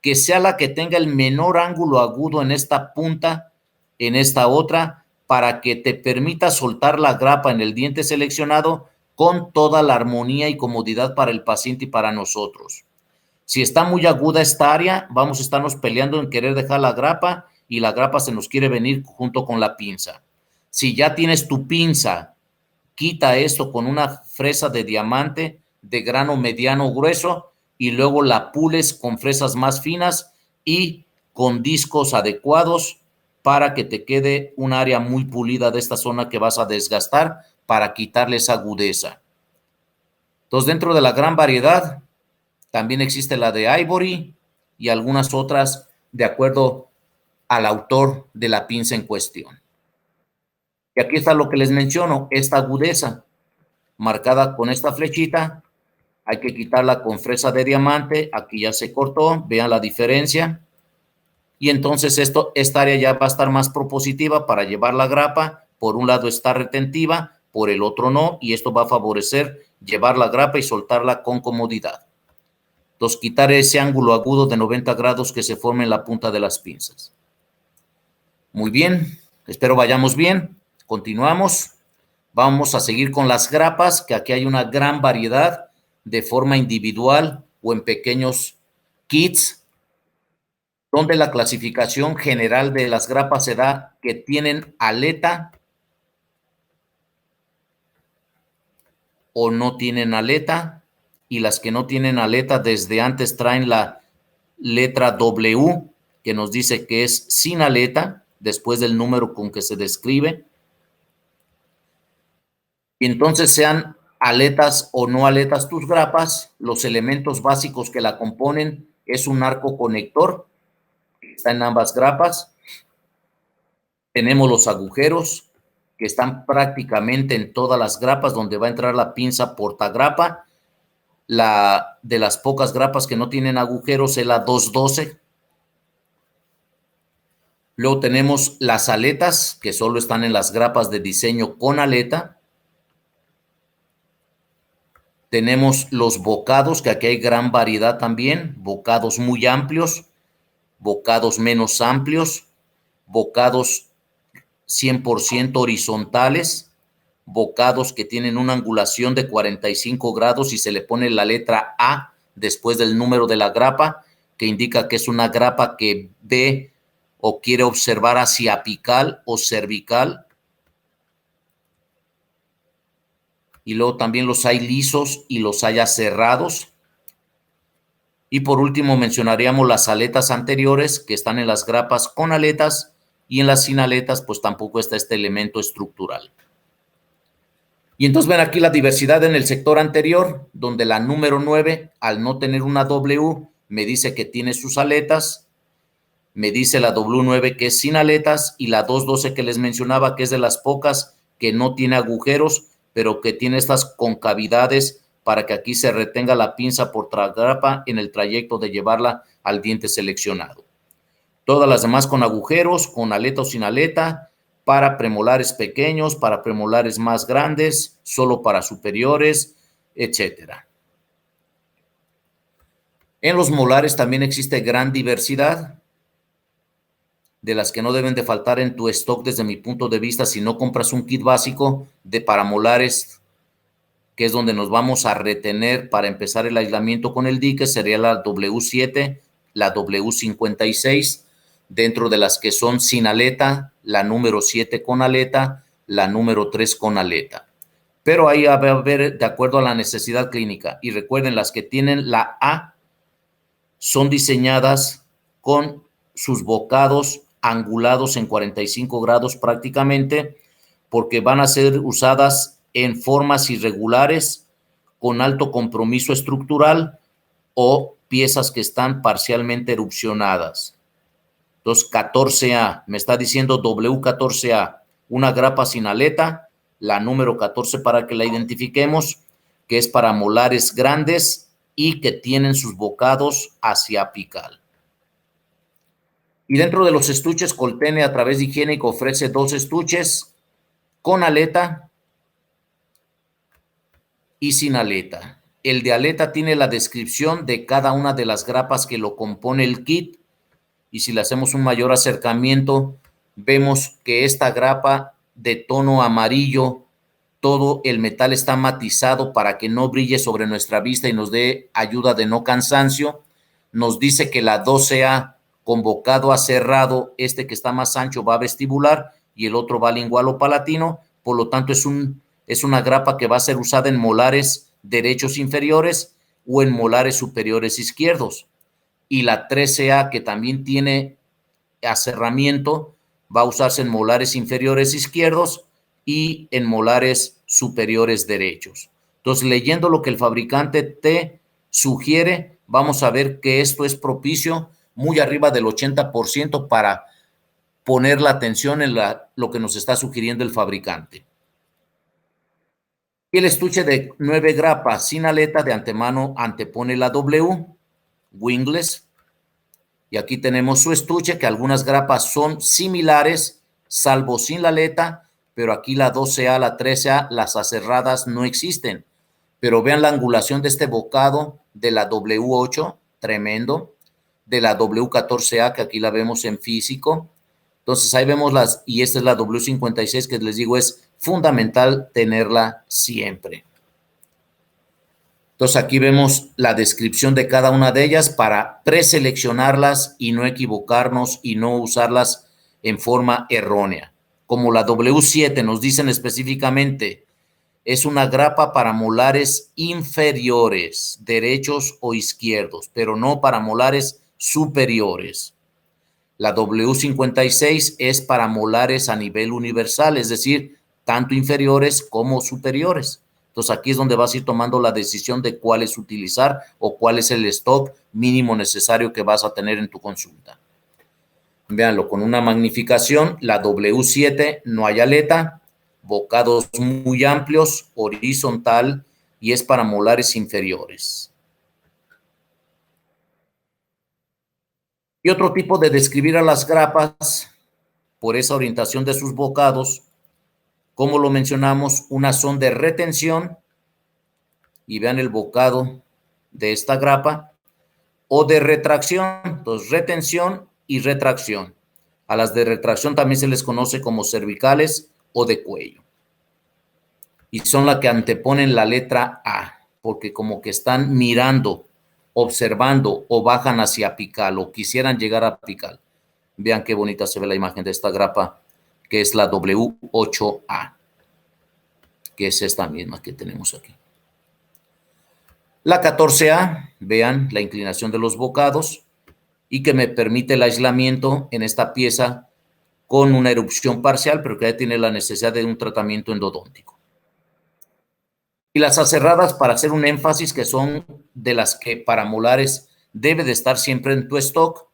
que sea la que tenga el menor ángulo agudo en esta punta, en esta otra, para que te permita soltar la grapa en el diente seleccionado con toda la armonía y comodidad para el paciente y para nosotros. Si está muy aguda esta área, vamos a estarnos peleando en querer dejar la grapa y la grapa se nos quiere venir junto con la pinza. Si ya tienes tu pinza, quita esto con una fresa de diamante de grano mediano grueso y luego la pules con fresas más finas y con discos adecuados para que te quede un área muy pulida de esta zona que vas a desgastar para quitarle esa agudeza. Entonces, dentro de la gran variedad, también existe la de Ivory y algunas otras de acuerdo al autor de la pinza en cuestión. Y aquí está lo que les menciono, esta agudeza. marcada con esta flechita. Hay que quitarla con fresa de diamante. Aquí ya se cortó. Vean la diferencia. Y entonces esta área ya va a estar más propositiva para llevar la grapa. Por un lado está retentiva, por el otro no. Y esto va a favorecer llevar la grapa y soltarla con comodidad. Entonces, quitar ese ángulo agudo de 90 grados que se forma en la punta de las pinzas. Muy bien. Espero vayamos bien. Continuamos. Vamos a seguir con las grapas, que aquí hay una gran variedad de forma individual o en pequeños kits, donde la clasificación general de las grapas se da que tienen aleta o no tienen aleta, y las que no tienen aleta desde antes traen la letra W, que nos dice que es sin aleta, después del número con que se describe. Y entonces, sean aletas o no aletas tus grapas, los elementos básicos que la componen es un arco conector, que está en ambas grapas. Tenemos los agujeros, que están prácticamente en todas las grapas, donde va a entrar la pinza portagrapa. La de las pocas grapas que no tienen agujeros es la 212. Luego tenemos las aletas, que solo están en las grapas de diseño con aleta. Tenemos los bocados, que aquí hay gran variedad también, bocados muy amplios, bocados menos amplios, bocados 100% horizontales, bocados que tienen una angulación de 45 grados y se le pone la letra A después del número de la grapa, que indica que es una grapa que ve o quiere observar hacia apical o cervical. Y luego también los hay lisos y los hay aserrados. Y por último mencionaríamos las aletas anteriores, que están en las grapas con aletas, y en las sin aletas pues tampoco está este elemento estructural. Y entonces ven aquí la diversidad en el sector anterior, donde la número 9, al no tener una W, me dice que tiene sus aletas, me dice la W9 que es sin aletas, y la 212 que les mencionaba, que es de las pocas que no tiene agujeros, pero que tiene estas concavidades para que aquí se retenga la pinza portagrapa en el trayecto de llevarla al diente seleccionado. Todas las demás con agujeros, con aleta o sin aleta, para premolares pequeños, para premolares más grandes, solo para superiores, etcétera. En los molares también existe gran diversidad, de las que no deben de faltar en tu stock desde mi punto de vista si no compras un kit básico de paramolares, que es donde nos vamos a retener para empezar el aislamiento con el dique. Sería la W7, la W56, dentro de las que son sin aleta, la número 7 con aleta, la número 3 con aleta. Pero ahí va a ver de acuerdo a la necesidad clínica. Y recuerden, las que tienen la A son diseñadas con sus bocados angulados en 45 grados prácticamente, porque van a ser usadas en formas irregulares con alto compromiso estructural o piezas que están parcialmente erupcionadas. Entonces, 14A, me está diciendo W14A, una grapa sin aleta, la número 14 para que la identifiquemos, que es para molares grandes y que tienen sus bocados hacia apical. Y dentro de los estuches, Coltene a través de Higiénico ofrece 2 estuches con aleta y sin aleta. El de aleta tiene la descripción de cada una de las grapas que lo compone el kit, y si le hacemos un mayor acercamiento, vemos que esta grapa de tono amarillo, todo el metal está matizado para que no brille sobre nuestra vista y nos dé ayuda de no cansancio. Nos dice que la 12A con bocado aserrado, este que está más ancho va a vestibular y el otro va lingual o palatino, por lo tanto es una grapa que va a ser usada en molares derechos inferiores o en molares superiores izquierdos. Y la 13A, que también tiene aserramiento, va a usarse en molares inferiores izquierdos y en molares superiores derechos. Entonces, leyendo lo que el fabricante te sugiere, vamos a ver que esto es propicio muy arriba del 80% para poner la atención en lo que nos está sugiriendo el fabricante. Y el estuche de 9 grapas sin aleta de antemano antepone la W, wingless. Y aquí tenemos su estuche, que algunas grapas son similares, salvo sin la aleta, pero aquí la 12A, la 13A, las aserradas no existen. Pero vean la angulación de este bocado de la W8, tremendo, de la W14A, que aquí la vemos en físico. Entonces ahí vemos las, y esta es la W56, que les digo es fundamental tenerla siempre. Entonces aquí vemos la descripción de cada una de ellas para preseleccionarlas y no equivocarnos y no usarlas en forma errónea. Como la W7 nos dicen específicamente, es una grapa para molares inferiores, derechos o izquierdos, pero no para molares superiores. La W56 es para molares a nivel universal, es decir, tanto inferiores como superiores. Entonces aquí es donde vas a ir tomando la decisión de cuáles utilizar o cuál es el stock mínimo necesario que vas a tener en tu consulta. Véanlo, con una magnificación, la W7 no hay aleta, bocados muy amplios, horizontal y es para molares inferiores. Y otro tipo de describir a las grapas por esa orientación de sus bocados, como lo mencionamos, unas son de retención, y vean el bocado de esta grapa, o de retracción, entonces retención y retracción. A las de retracción también se les conoce como cervicales o de cuello. Y son las que anteponen la letra A, porque como que están mirando, observando o bajan hacia apical o quisieran llegar a apical. Vean qué bonita se ve la imagen de esta grapa, que es la W8A, que es esta misma que tenemos aquí. La 14A, vean la inclinación de los bocados y que me permite el aislamiento en esta pieza con una erupción parcial, pero que ya tiene la necesidad de un tratamiento endodóntico. Y las aserradas, para hacer un énfasis, que son de las que para molares debe de estar siempre en tu stock,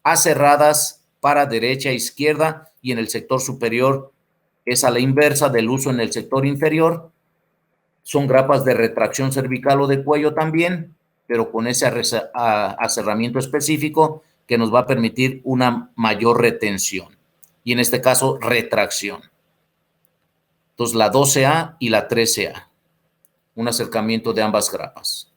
aserradas para derecha e izquierda, y en el sector superior es a la inversa del uso en el sector inferior. Son grapas de retracción cervical o de cuello también, pero con ese aserramiento específico que nos va a permitir una mayor retención. Y en este caso, retracción. Entonces, la 12A y la 13A. Un acercamiento de ambas grapas.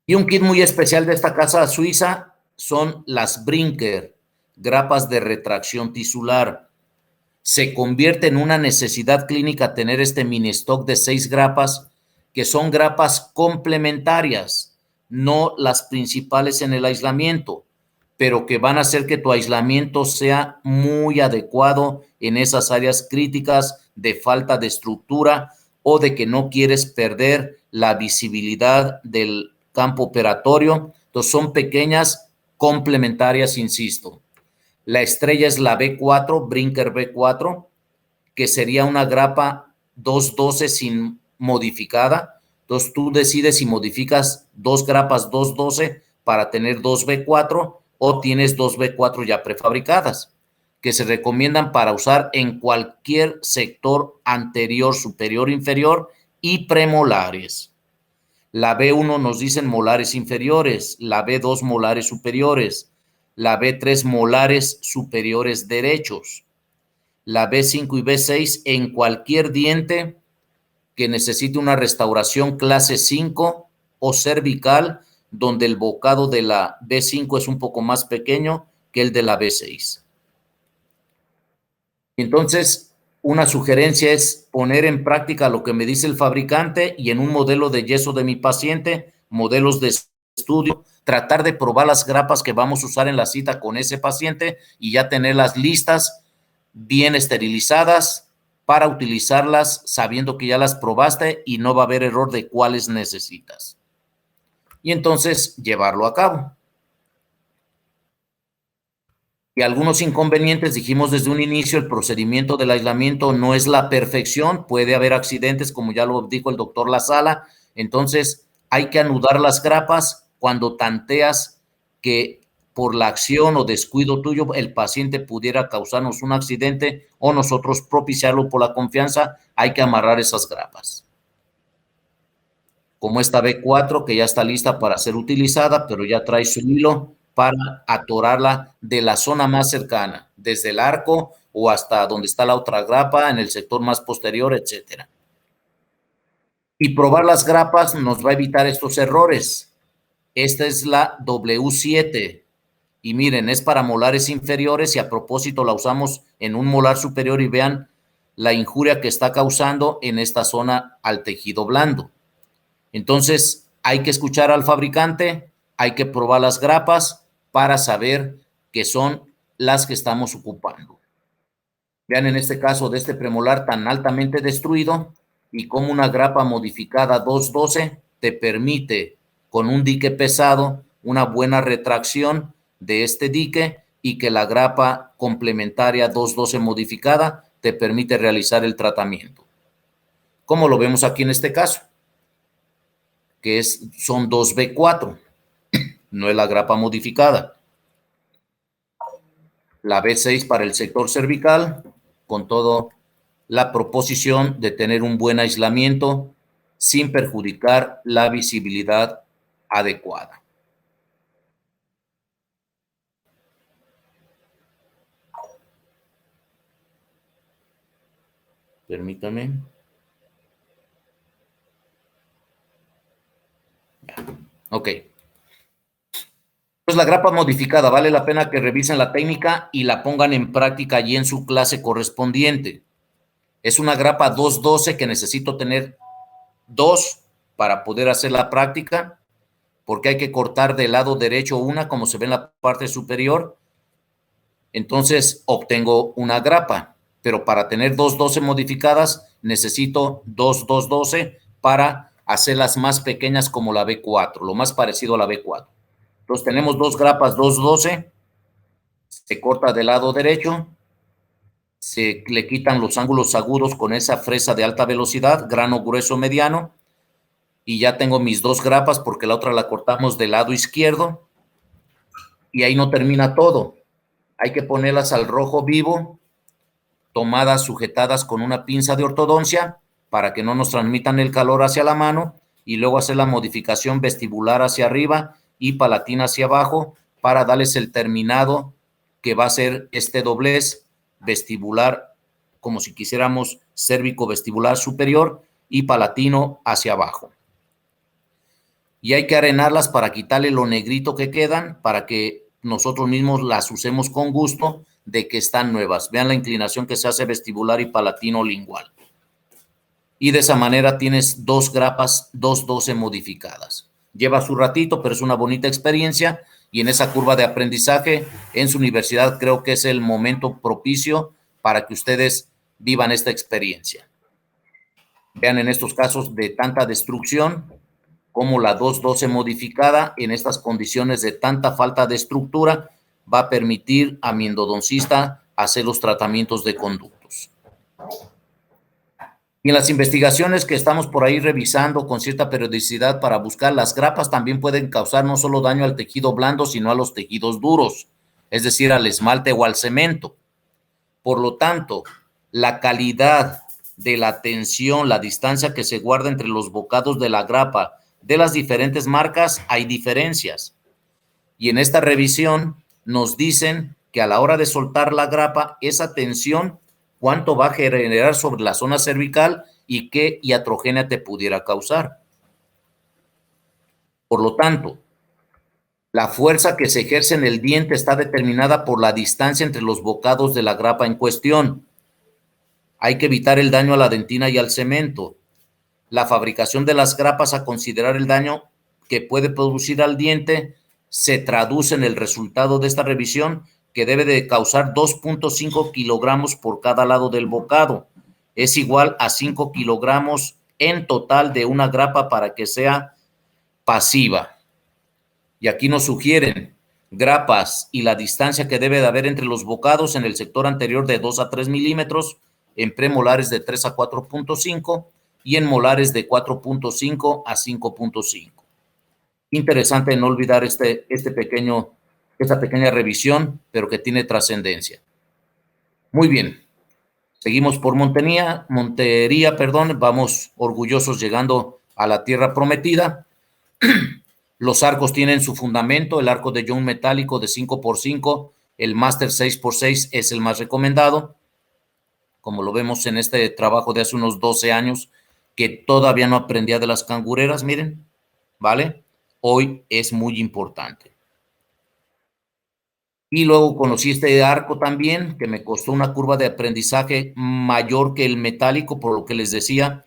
Y un kit muy especial de esta casa suiza son las Brinker, grapas de retracción tisular. Se convierte en una necesidad clínica tener este mini stock de 6 grapas, que son grapas complementarias, no las principales en el aislamiento, pero que van a hacer que tu aislamiento sea muy adecuado en esas áreas críticas de falta de estructura o de que no quieres perder la visibilidad del campo operatorio. Entonces son pequeñas complementarias, insisto. La estrella es la B4, Brinker B4, que sería una grapa 212 sin modificada. Entonces tú decides si modificas dos grapas 212 para tener dos B4 o tienes dos B4 ya prefabricadas, que se recomiendan para usar en cualquier sector anterior, superior, inferior y premolares. La B1 nos dicen molares inferiores, la B2 molares superiores, la B3 molares superiores derechos, la B5 y B6 en cualquier diente que necesite una restauración clase 5 o cervical, donde el bocado de la B5 es un poco más pequeño que el de la B6. Entonces, una sugerencia es poner en práctica lo que me dice el fabricante y en un modelo de yeso de mi paciente, modelos de estudio, tratar de probar las grapas que vamos a usar en la cita con ese paciente y ya tenerlas listas, bien esterilizadas, para utilizarlas sabiendo que ya las probaste y no va a haber error de cuáles necesitas. Y entonces llevarlo a cabo. Y algunos inconvenientes, dijimos desde un inicio, el procedimiento del aislamiento no es la perfección, puede haber accidentes, como ya lo dijo el doctor Lasala. Entonces hay que anudar las grapas cuando tanteas que por la acción o descuido tuyo, el paciente pudiera causarnos un accidente o nosotros propiciarlo por la confianza, hay que amarrar esas grapas. Como esta B4 que ya está lista para ser utilizada, pero ya trae su hilo para atorarla de la zona más cercana, desde el arco o hasta donde está la otra grapa, en el sector más posterior, etcétera. Y probar las grapas nos va a evitar estos errores. Esta es la W7. Y miren, es para molares inferiores y a propósito la usamos en un molar superior y vean la injuria que está causando en esta zona al tejido blando. Entonces, hay que escuchar al fabricante, hay que probar las grapas para saber que son las que estamos ocupando. Vean en este caso de este premolar tan altamente destruido y cómo una grapa modificada 212 te permite con un dique pesado una buena retracción de este dique y que la grapa complementaria 212 modificada te permite realizar el tratamiento. Como lo vemos aquí en este caso, que son 2B4, no es la grapa modificada. La B6 para el sector cervical, con toda la proposición de tener un buen aislamiento sin perjudicar la visibilidad adecuada. Permítame. Ok. Pues la grapa modificada, vale la pena que revisen la técnica y la pongan en práctica allí en su clase correspondiente. Es una grapa 212 que necesito tener 2 para poder hacer la práctica, porque hay que cortar del lado derecho una, como se ve en la parte superior. Entonces obtengo una grapa, pero para tener 212 modificadas necesito 212 para hacerlas más pequeñas como la B4, lo más parecido a la B4. Entonces tenemos 2 grapas 212, se corta del lado derecho, se le quitan los ángulos agudos con esa fresa de alta velocidad, grano grueso mediano, y ya tengo mis 2 grapas porque la otra la cortamos del lado izquierdo, y ahí no termina todo. Hay que ponerlas al rojo vivo, tomadas, sujetadas con una pinza de ortodoncia para que no nos transmitan el calor hacia la mano, y luego hacer la modificación vestibular hacia arriba y palatina hacia abajo para darles el terminado que va a ser este doblez vestibular, como si quisiéramos cérvico vestibular superior y palatino hacia abajo. Y hay que arenarlas para quitarle lo negrito que quedan, para que nosotros mismos las usemos con gusto de que están nuevas. Vean la inclinación que se hace vestibular y palatino lingual. Y de esa manera tienes 2 grapas 212 modificadas. Lleva su ratito, pero es una bonita experiencia, y en esa curva de aprendizaje en su universidad creo que es el momento propicio para que ustedes vivan esta experiencia. Vean en estos casos de tanta destrucción, como la 212 modificada en estas condiciones de tanta falta de estructura va a permitir a mi endodoncista hacer los tratamientos de conductos. Y en las investigaciones que estamos por ahí revisando con cierta periodicidad para buscar, las grapas también pueden causar no solo daño al tejido blando, sino a los tejidos duros, es decir, al esmalte o al cemento. Por lo tanto, la calidad de la tensión, la distancia que se guarda entre los bocados de la grapa de las diferentes marcas, hay diferencias. Y en esta revisión nos dicen que a la hora de soltar la grapa, esa tensión, cuánto va a generar sobre la zona cervical y qué iatrogenia te pudiera causar. Por lo tanto, la fuerza que se ejerce en el diente está determinada por la distancia entre los bocados de la grapa en cuestión. Hay que evitar el daño a la dentina y al cemento. La fabricación de las grapas, a considerar el daño que puede producir al diente, se traduce en el resultado de esta revisión, que debe de causar 2.5 kilogramos por cada lado del bocado. Es igual a 5 kilogramos en total de una grapa para que sea pasiva. Y aquí nos sugieren grapas y la distancia que debe de haber entre los bocados en el sector anterior de 2 a 3 milímetros, en premolares de 3 a 4.5 y en molares de 4.5 a 5.5. Interesante no olvidar este pequeño esta pequeña revisión, pero que tiene trascendencia. Muy bien. Seguimos por Montería, perdón, vamos orgullosos llegando a la tierra prometida. Los arcos tienen su fundamento, el arco de Young metálico de 5x5, el Master 6x6 es el más recomendado, como lo vemos en este trabajo de hace unos 12 años, que todavía no aprendía de las cangureras, miren, ¿vale? Hoy es muy importante. Y luego conocí este arco también, que me costó una curva de aprendizaje mayor que el metálico, por lo que les decía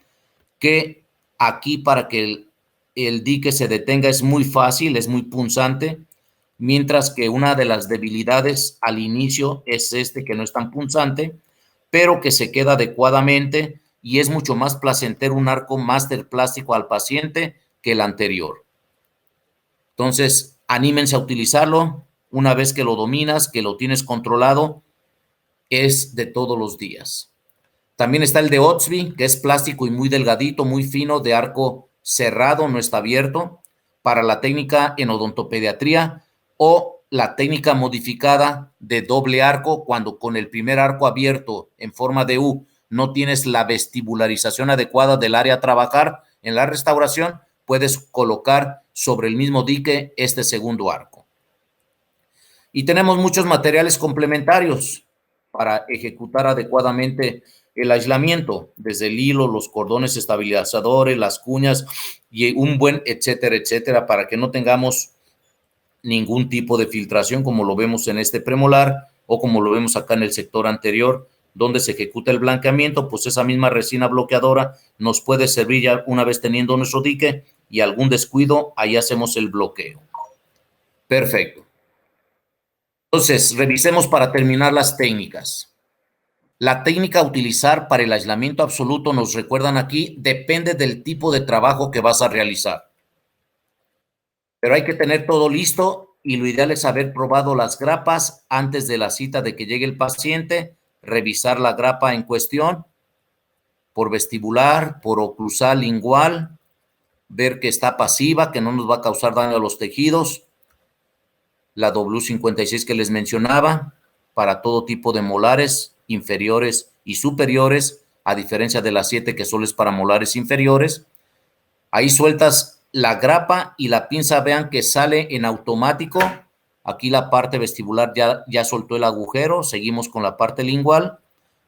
que aquí para que el dique se detenga es muy fácil, es muy punzante, mientras que una de las debilidades al inicio es este que no es tan punzante, pero que se queda adecuadamente y es mucho más placentero un arco máster plástico al paciente que el anterior. Entonces, anímense a utilizarlo. Una vez que lo dominas, que lo tienes controlado, es de todos los días. También está el de Otsby, que es plástico y muy delgadito, muy fino, de arco cerrado, no está abierto, para la técnica en odontopediatría, o la técnica modificada de doble arco, cuando con el primer arco abierto en forma de U no tienes la vestibularización adecuada del área a trabajar en la restauración, puedes colocar sobre el mismo dique este segundo arco. Y tenemos muchos materiales complementarios para ejecutar adecuadamente el aislamiento, desde el hilo, los cordones estabilizadores, las cuñas y un buen etcétera, etcétera, para que no tengamos ningún tipo de filtración como lo vemos en este premolar o como lo vemos acá en el sector anterior, donde se ejecuta el blanqueamiento, pues esa misma resina bloqueadora nos puede servir ya una vez teniendo nuestro dique y algún descuido, ahí hacemos el bloqueo. Perfecto. Entonces, revisemos para terminar las técnicas. La técnica a utilizar para el aislamiento absoluto, nos recuerdan aquí, depende del tipo de trabajo que vas a realizar. Pero hay que tener todo listo y lo ideal es haber probado las grapas antes de la cita de que llegue el paciente, revisar la grapa en cuestión por vestibular, por oclusal, lingual, ver que está pasiva, que no nos va a causar daño a los tejidos, la W56 que les mencionaba, para todo tipo de molares inferiores y superiores, a diferencia de las 7 que solo es para molares inferiores. Ahí sueltas la grapa y la pinza, vean que sale en automático. Aquí la parte vestibular ya soltó el agujero, seguimos con la parte lingual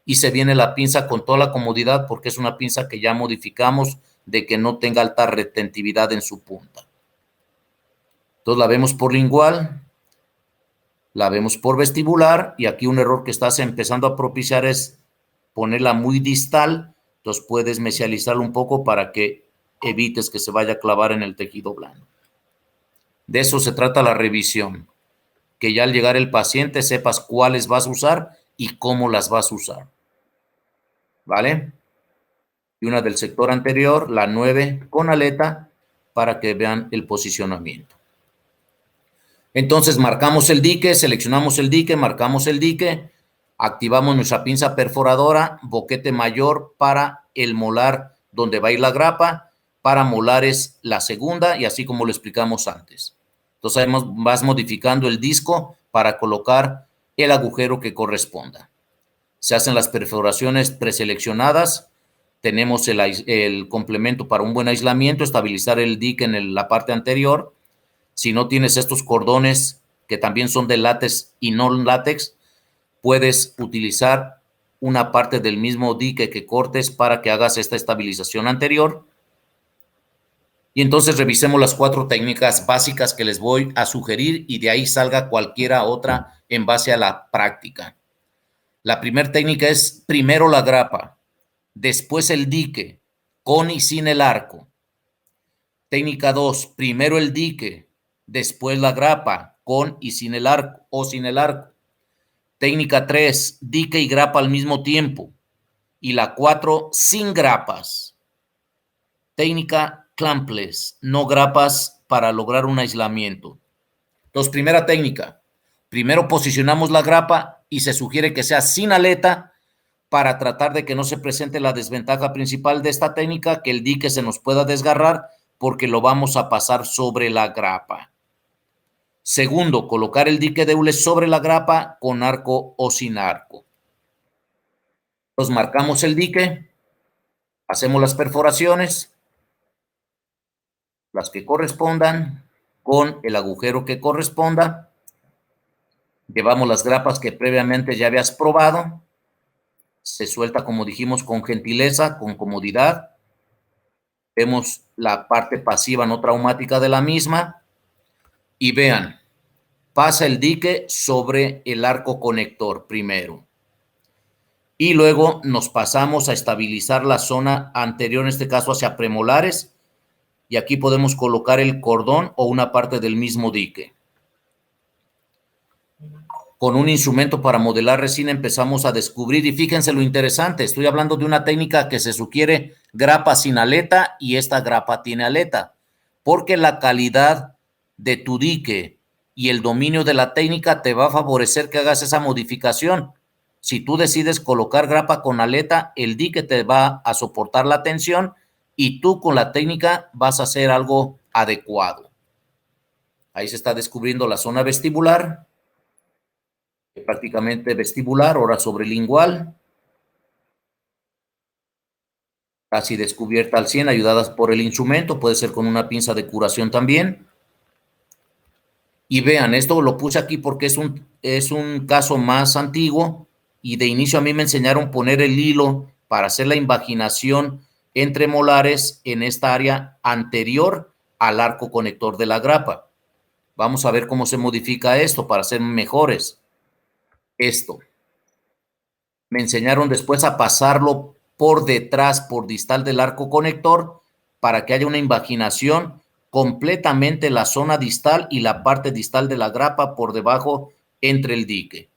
y se viene la pinza con toda la comodidad porque es una pinza que ya modificamos de que no tenga alta retentividad en su punta. Entonces la vemos por lingual, la vemos por vestibular y aquí un error que estás empezando a propiciar es ponerla muy distal, entonces puedes mesializarlo un poco para que evites que se vaya a clavar en el tejido blando. De eso se trata la revisión, que ya al llegar el paciente sepas cuáles vas a usar y cómo las vas a usar. ¿Vale? Y una del sector anterior, la 9 con aleta, para que vean el posicionamiento. Entonces marcamos el dique, seleccionamos el dique, marcamos el dique, activamos nuestra pinza perforadora, boquete mayor para el molar donde va a ir la grapa, para molares la segunda y así como lo explicamos antes. Entonces vas modificando el disco para colocar el agujero que corresponda. Se hacen las perforaciones preseleccionadas, tenemos el complemento para un buen aislamiento, estabilizar el dique en la parte anterior. Si no tienes estos cordones que también son de látex y no látex, puedes utilizar una parte del mismo dique que cortes para que hagas esta estabilización anterior. Y entonces revisemos las 4 técnicas básicas que les voy a sugerir y de ahí salga cualquiera otra en base a la práctica. La primera técnica es primero la grapa, después el dique, con y sin el arco. Técnica 2, primero el dique, después la grapa, con y sin el arco o sin el arco. Técnica 3, dique y grapa al mismo tiempo. Y la 4, sin grapas. Técnica clampless, no grapas para lograr un aislamiento. Entonces, primera técnica. Primero posicionamos la grapa y se sugiere que sea sin aleta para tratar de que no se presente la desventaja principal de esta técnica, que el dique se nos pueda desgarrar porque lo vamos a pasar sobre la grapa. Segundo, colocar el dique de hule sobre la grapa con arco o sin arco. Entonces marcamos el dique, hacemos las perforaciones, las que correspondan, con el agujero que corresponda. Llevamos las grapas que previamente ya habías probado. Se suelta, como dijimos, con gentileza, con comodidad. Vemos la parte pasiva no traumática de la misma. Y vean, pasa el dique sobre el arco conector primero. Y luego nos pasamos a estabilizar la zona anterior, en este caso hacia premolares. Y aquí podemos colocar el cordón o una parte del mismo dique. Con un instrumento para modelar resina empezamos a descubrir, y fíjense lo interesante, estoy hablando de una técnica que se sugiere grapa sin aleta, y esta grapa tiene aleta, porque la calidad de tu dique y el dominio de la técnica te va a favorecer que hagas esa modificación. Si tú decides colocar grapa con aleta, el dique te va a soportar la tensión y tú con la técnica vas a hacer algo adecuado. Ahí se está descubriendo la zona vestibular, prácticamente vestibular, ahora sobrelingual, casi descubierta al 100, ayudadas por el instrumento, puede ser con una pinza de curación también. Y vean, esto lo puse aquí porque es un caso más antiguo, y de inicio a mí me enseñaron poner el hilo para hacer la invaginación entre molares en esta área anterior al arco conector de la grapa. Vamos a ver cómo se modifica esto para ser mejores. Esto. Me enseñaron después a pasarlo por detrás, por distal del arco conector, para que haya una invaginación completamente la zona distal y la parte distal de la grapa por debajo entre el dique.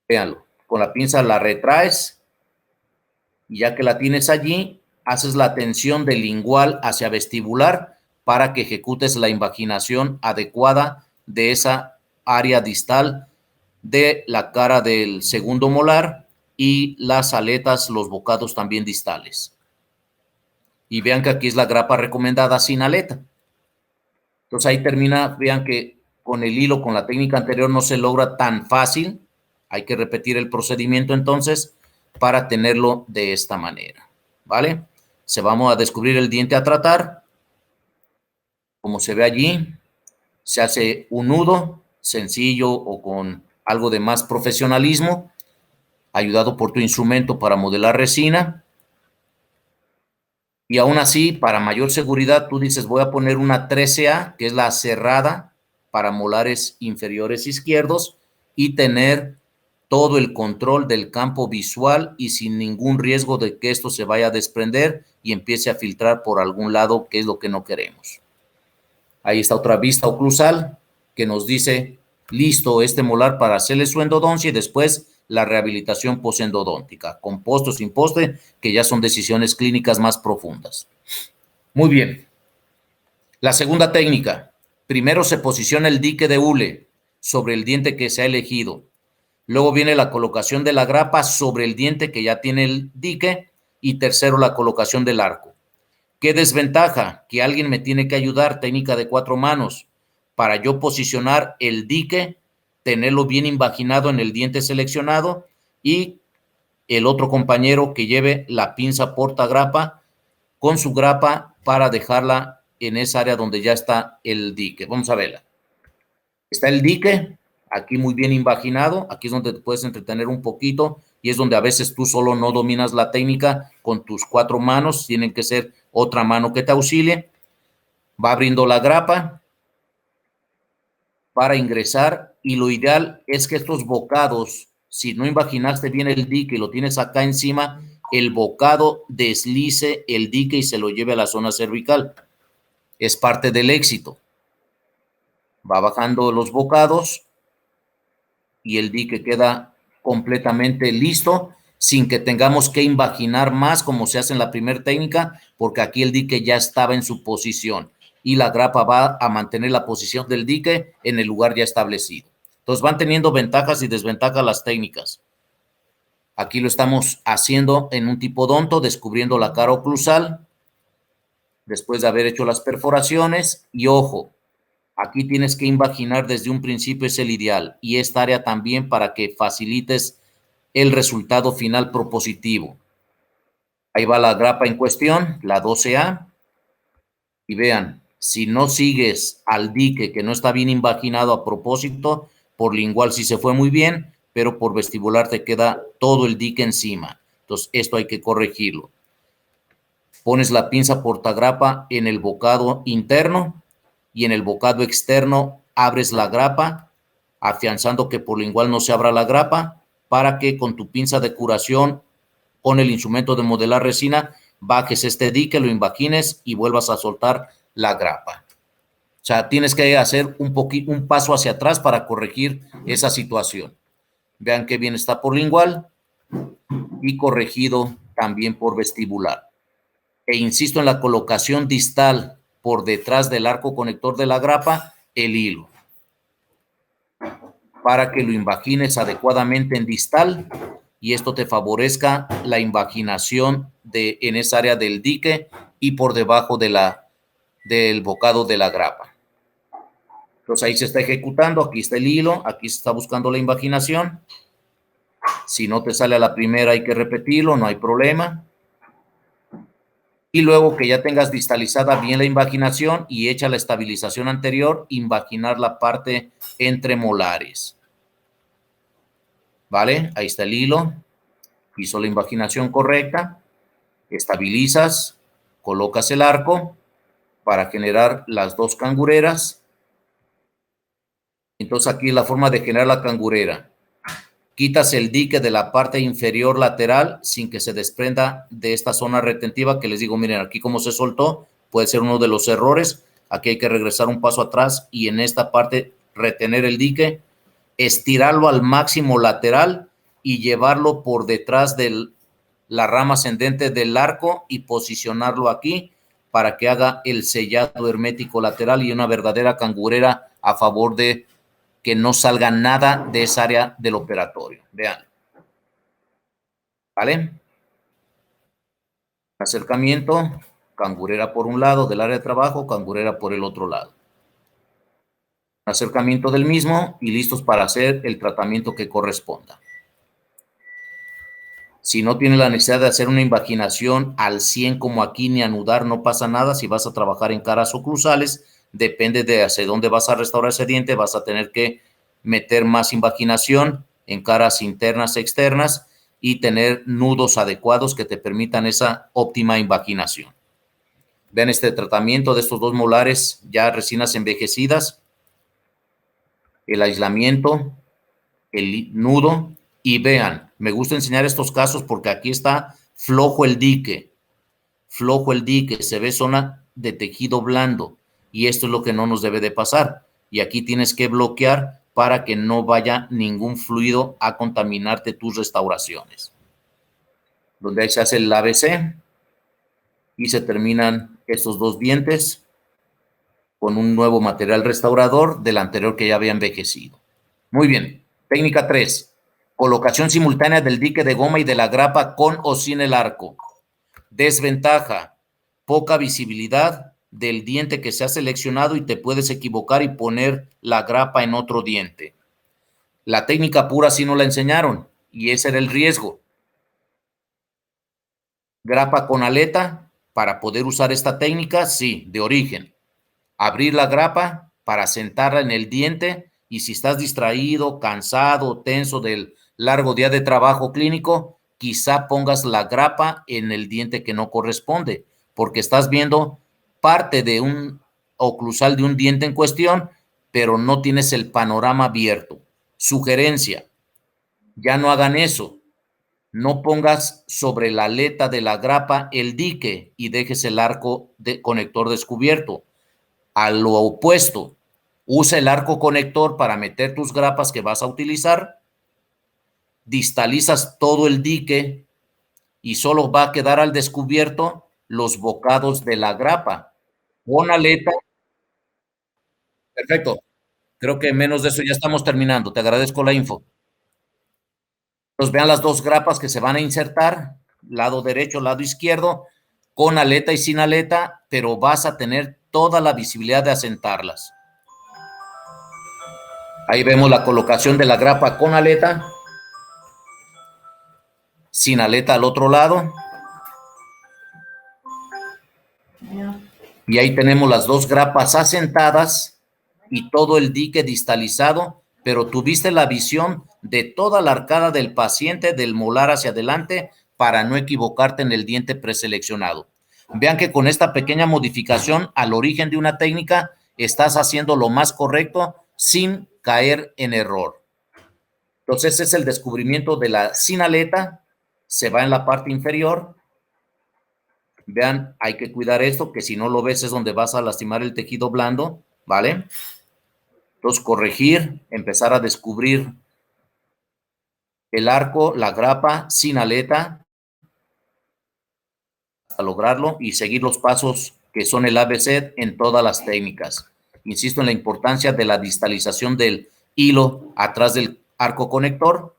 Véanlo, con la pinza la retraes y ya que la tienes allí, haces la tensión del lingual hacia vestibular para que ejecutes la invaginación adecuada de esa área distal de la cara del segundo molar y las aletas, los bocados también distales. Y vean que aquí es la grapa recomendada sin aleta. Entonces ahí termina, vean que con el hilo, con la técnica anterior no se logra tan fácil. Hay que repetir el procedimiento entonces para tenerlo de esta manera, ¿vale? Se vamos a descubrir el diente a tratar. Como se ve allí, se hace un nudo sencillo o con algo de más profesionalismo, ayudado por tu instrumento para modelar resina. Y aún así, para mayor seguridad, tú dices, voy a poner una 13A, que es la cerrada para molares inferiores izquierdos, y tener todo el control del campo visual y sin ningún riesgo de que esto se vaya a desprender y empiece a filtrar por algún lado, que es lo que no queremos. Ahí está otra vista oclusal que nos dice, listo este molar para hacerle su endodoncia y después la rehabilitación posendodóntica, con poste o sin poste, que ya son decisiones clínicas más profundas. Muy bien. La segunda técnica. Primero se posiciona el dique de hule sobre el diente que se ha elegido. Luego viene la colocación de la grapa sobre el diente que ya tiene el dique. Y tercero, la colocación del arco. ¿Qué desventaja? Que alguien me tiene que ayudar, técnica de 4 manos, para yo posicionar el dique, tenerlo bien invaginado en el diente seleccionado, y el otro compañero que lleve la pinza portagrapa con su grapa para dejarla en esa área donde ya está el dique. Vamos a verla. Está el dique, aquí muy bien invaginado, aquí es donde te puedes entretener un poquito y es donde a veces tú solo no dominas la técnica con tus 4 manos, tienen que ser otra mano que te auxilie. Va abriendo la grapa para ingresar y lo ideal es que estos bocados, si no invaginaste bien el dique y lo tienes acá encima, el bocado deslice el dique y se lo lleve a la zona cervical. Es parte del éxito. Va bajando los bocados y el dique queda completamente listo sin que tengamos que invaginar más como se hace en la primera técnica, porque aquí el dique ya estaba en su posición y la grapa va a mantener la posición del dique en el lugar ya establecido. Entonces van teniendo ventajas y desventajas las técnicas. Aquí lo estamos haciendo en un tipodonto, descubriendo la cara oclusal, después de haber hecho las perforaciones. Y ojo, Aquí tienes que invaginar desde un principio, es el ideal, y esta área también para que facilites el resultado final propositivo. Ahí va la grapa en cuestión, la 12A, y vean, si no sigues al dique que no está bien invaginado a propósito, por lingual sí se fue muy bien, pero por vestibular te queda todo el dique encima. Entonces, esto hay que corregirlo. Pones la pinza portagrapa en el bocado interno y en el bocado externo abres la grapa, afianzando que por lingual no se abra la grapa, para que con tu pinza de curación, con el instrumento de modelar resina, bajes este dique, lo invagines y vuelvas a soltar la grapa. O sea, tienes que hacer un paso hacia atrás para corregir esa situación. Vean qué bien está por lingual y corregido también por vestibular. E insisto en la colocación distal por detrás del arco conector de la grapa, el hilo, para que lo invagines adecuadamente en distal y esto te favorezca la invaginación en esa área del dique y por debajo del bocado de la grapa. Entonces ahí se está ejecutando, aquí está el hilo, aquí se está buscando la invaginación. Si no te sale a la primera hay que repetirlo, no hay problema. Y luego que ya tengas distalizada bien la invaginación y hecha la estabilización anterior, invaginar la parte entre molares. ¿Vale? Ahí está el hilo. Hizo la invaginación correcta. Estabilizas, colocas el arco para generar las dos cangureras. Entonces aquí la forma de generar la cangurera. Quitas el dique de la parte inferior lateral sin que se desprenda de esta zona retentiva que les digo, miren, aquí como se soltó, puede ser uno de los errores. Aquí hay que regresar un paso atrás y en esta parte retener el dique, estirarlo al máximo lateral y llevarlo por detrás de la rama ascendente del arco y posicionarlo aquí para que haga el sellado hermético lateral y una verdadera cangurera a favor de que no salga nada de esa área del operatorio. Vean. ¿Vale? Acercamiento, cangurera por un lado del área de trabajo, cangurera por el otro lado. Acercamiento del mismo y listos para hacer el tratamiento que corresponda. Si no tiene la necesidad de hacer una invaginación al 100 como aquí ni anudar, no pasa nada. Si vas a trabajar en caras oclusales, depende de hacia dónde vas a restaurar ese diente, vas a tener que meter más invaginación en caras internas, externas y tener nudos adecuados que te permitan esa óptima invaginación. Vean este tratamiento de estos dos molares ya resinas envejecidas, el aislamiento, el nudo y vean, me gusta enseñar estos casos porque aquí está flojo el dique, se ve zona de tejido blando y esto es lo que no nos debe de pasar y aquí tienes que bloquear para que no vaya ningún fluido a contaminarte tus restauraciones. Donde ahí se hace el ABC y se terminan estos dos dientes con un nuevo material restaurador del anterior que ya había envejecido. Muy bien. Técnica 3. Colocación simultánea del dique de goma y de la grapa con o sin el arco. Desventaja. Poca visibilidad del diente que se ha seleccionado y te puedes equivocar y poner la grapa en otro diente. La técnica pura sí no la enseñaron y ese era el riesgo. Grapa con aleta, para poder usar esta técnica, sí, de origen. Abrir la grapa para sentarla en el diente y si estás distraído, cansado, tenso del largo día de trabajo clínico, quizá pongas la grapa en el diente que no corresponde, porque estás viendo parte de un oclusal de un diente en cuestión, pero no tienes el panorama abierto. Sugerencia, ya no hagan eso. No pongas sobre la aleta de la grapa el dique y dejes el arco de conector descubierto. A lo opuesto, usa el arco conector para meter tus grapas que vas a utilizar, distalizas todo el dique y solo va a quedar al descubierto los bocados de la grapa. Pon aleta. Perfecto. Creo que menos de eso ya estamos terminando. Te agradezco la info. Entonces vean las dos grapas que se van a insertar, lado derecho, lado izquierdo, con aleta y sin aleta, pero vas a tener toda la visibilidad de asentarlas. Ahí vemos la colocación de la grapa con aleta, sin aleta al otro lado. Y ahí tenemos las dos grapas asentadas y todo el dique distalizado, pero tuviste la visión de toda la arcada del paciente, del molar hacia adelante, para no equivocarte en el diente preseleccionado. Vean que con esta pequeña modificación al origen de una técnica, estás haciendo lo más correcto sin caer en error. Entonces, ese es el descubrimiento de la sin aleta, se va en la parte inferior. Vean, hay que cuidar esto, que si no lo ves es donde vas a lastimar el tejido blando, ¿vale? Entonces, corregir, empezar a descubrir el arco, la grapa sin aleta, hasta lograrlo y seguir los pasos que son el ABC en todas las técnicas. Insisto en la importancia de la distalización del hilo atrás del arco conector,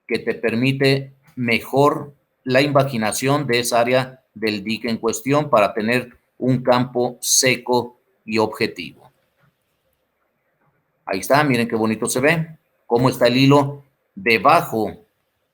que te permite mejor la invaginación de esa área del dique en cuestión para tener un campo seco y objetivo. Ahí está, miren qué bonito se ve, cómo está el hilo debajo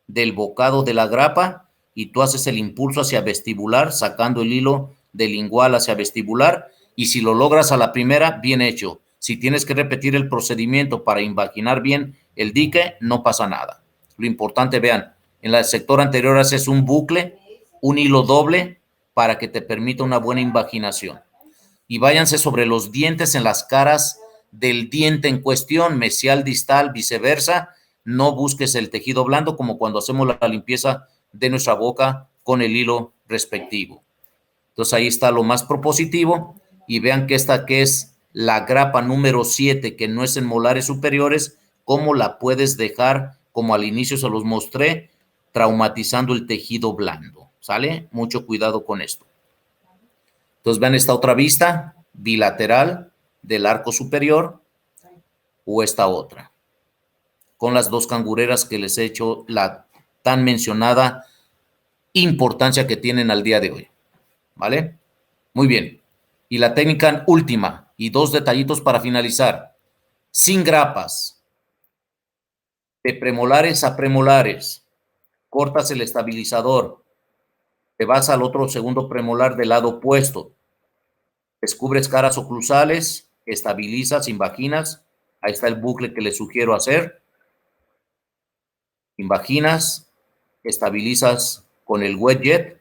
del bocado de la grapa y tú haces el impulso hacia vestibular, sacando el hilo del lingual hacia vestibular, y si lo logras a la primera, bien hecho. Si tienes que repetir el procedimiento para invaginar bien el dique, no pasa nada. Lo importante, vean, en el sector anterior haces un bucle, un hilo doble, para que te permita una buena invaginación. Y váyanse sobre los dientes en las caras del diente en cuestión, mesial, distal, viceversa. No busques el tejido blando como cuando hacemos la limpieza de nuestra boca con el hilo respectivo. Entonces ahí está lo más propositivo y vean que esta que es la grapa número 7, que no es en molares superiores, cómo la puedes dejar, como al inicio se los mostré, traumatizando el tejido blando, ¿sale? Mucho cuidado con esto. Entonces vean esta otra vista bilateral del arco superior o esta otra, con las dos cangureras que les he hecho la tan mencionada importancia que tienen al día de hoy, ¿vale? Muy bien. Y la técnica última y dos detallitos para finalizar. Sin grapas, de premolares a premolares, cortas el estabilizador, te vas al otro segundo premolar del lado opuesto, descubres caras oclusales, estabilizas, invaginas, ahí está el bucle que les sugiero hacer, invaginas, estabilizas con el wet jet,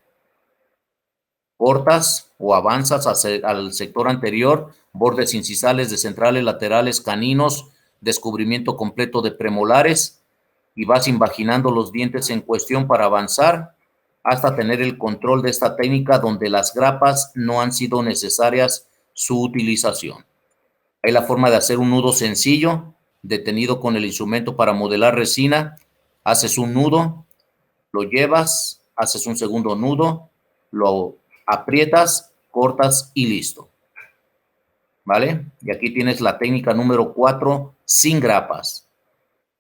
cortas o avanzas al sector anterior, bordes incisales de centrales, laterales, caninos, descubrimiento completo de premolares y vas invaginando los dientes en cuestión para avanzar hasta tener el control de esta técnica donde las grapas no han sido necesarias su utilización. Hay la forma de hacer un nudo sencillo, detenido con el instrumento para modelar resina, haces un nudo, lo llevas, haces un segundo nudo, lo aprietas, cortas y listo. ¿Vale? Y aquí tienes la técnica número 4 sin grapas.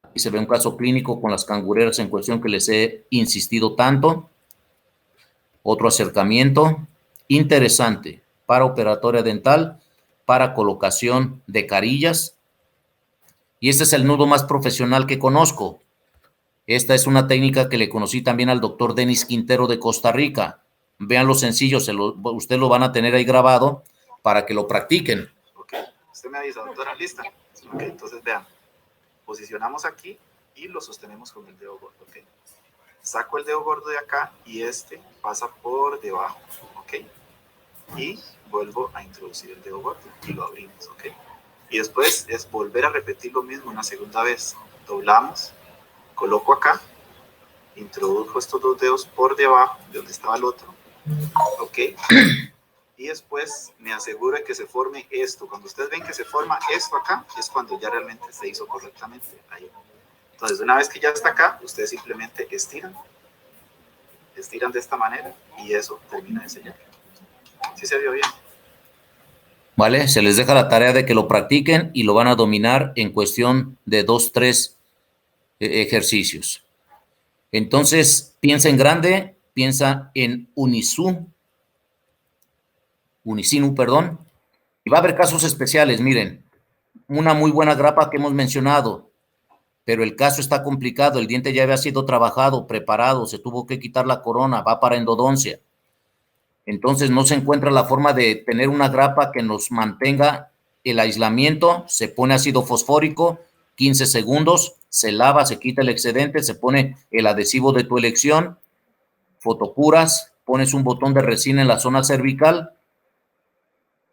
Aquí se ve un caso clínico con las cangureras en cuestión que les he insistido tanto. Otro acercamiento interesante para operatoria dental, para colocación de carillas. Y este es el nudo más profesional que conozco. Esta es una técnica que le conocí también al doctor Denis Quintero de Costa Rica. Vean lo sencillo, ustedes lo van a tener ahí grabado para que lo practiquen. Ok, usted me avisa, doctora, ¿lista? Ok, entonces vean, posicionamos aquí y lo sostenemos con el dedo gordo, ok. Saco el dedo gordo de acá y este pasa por debajo, ok. Y vuelvo a introducir el dedo gordo y lo abrimos, ok. Y después es volver a repetir lo mismo una segunda vez. Doblamos, coloco acá, introduzco estos dos dedos por debajo de donde estaba el otro, ok. Y después me aseguro de que se forme esto. Cuando ustedes ven que se forma esto acá, es cuando ya realmente se hizo correctamente. Ahí. Entonces, una vez que ya está acá, ustedes simplemente estiran de esta manera y eso termina de sellar. ¿Sí se vio bien? Vale, se les deja la tarea de que lo practiquen y lo van a dominar en cuestión de 2, 3 ejercicios. Entonces, piensa en grande, piensa en Unisinu, perdón, y va a haber casos especiales, miren, una muy buena grapa que hemos mencionado, pero el caso está complicado, el diente ya había sido trabajado, preparado, se tuvo que quitar la corona, va para endodoncia. Entonces no se encuentra la forma de tener una grapa que nos mantenga el aislamiento, se pone ácido fosfórico, 15 segundos, se lava, se quita el excedente, se pone el adhesivo de tu elección, fotocuras, pones un botón de resina en la zona cervical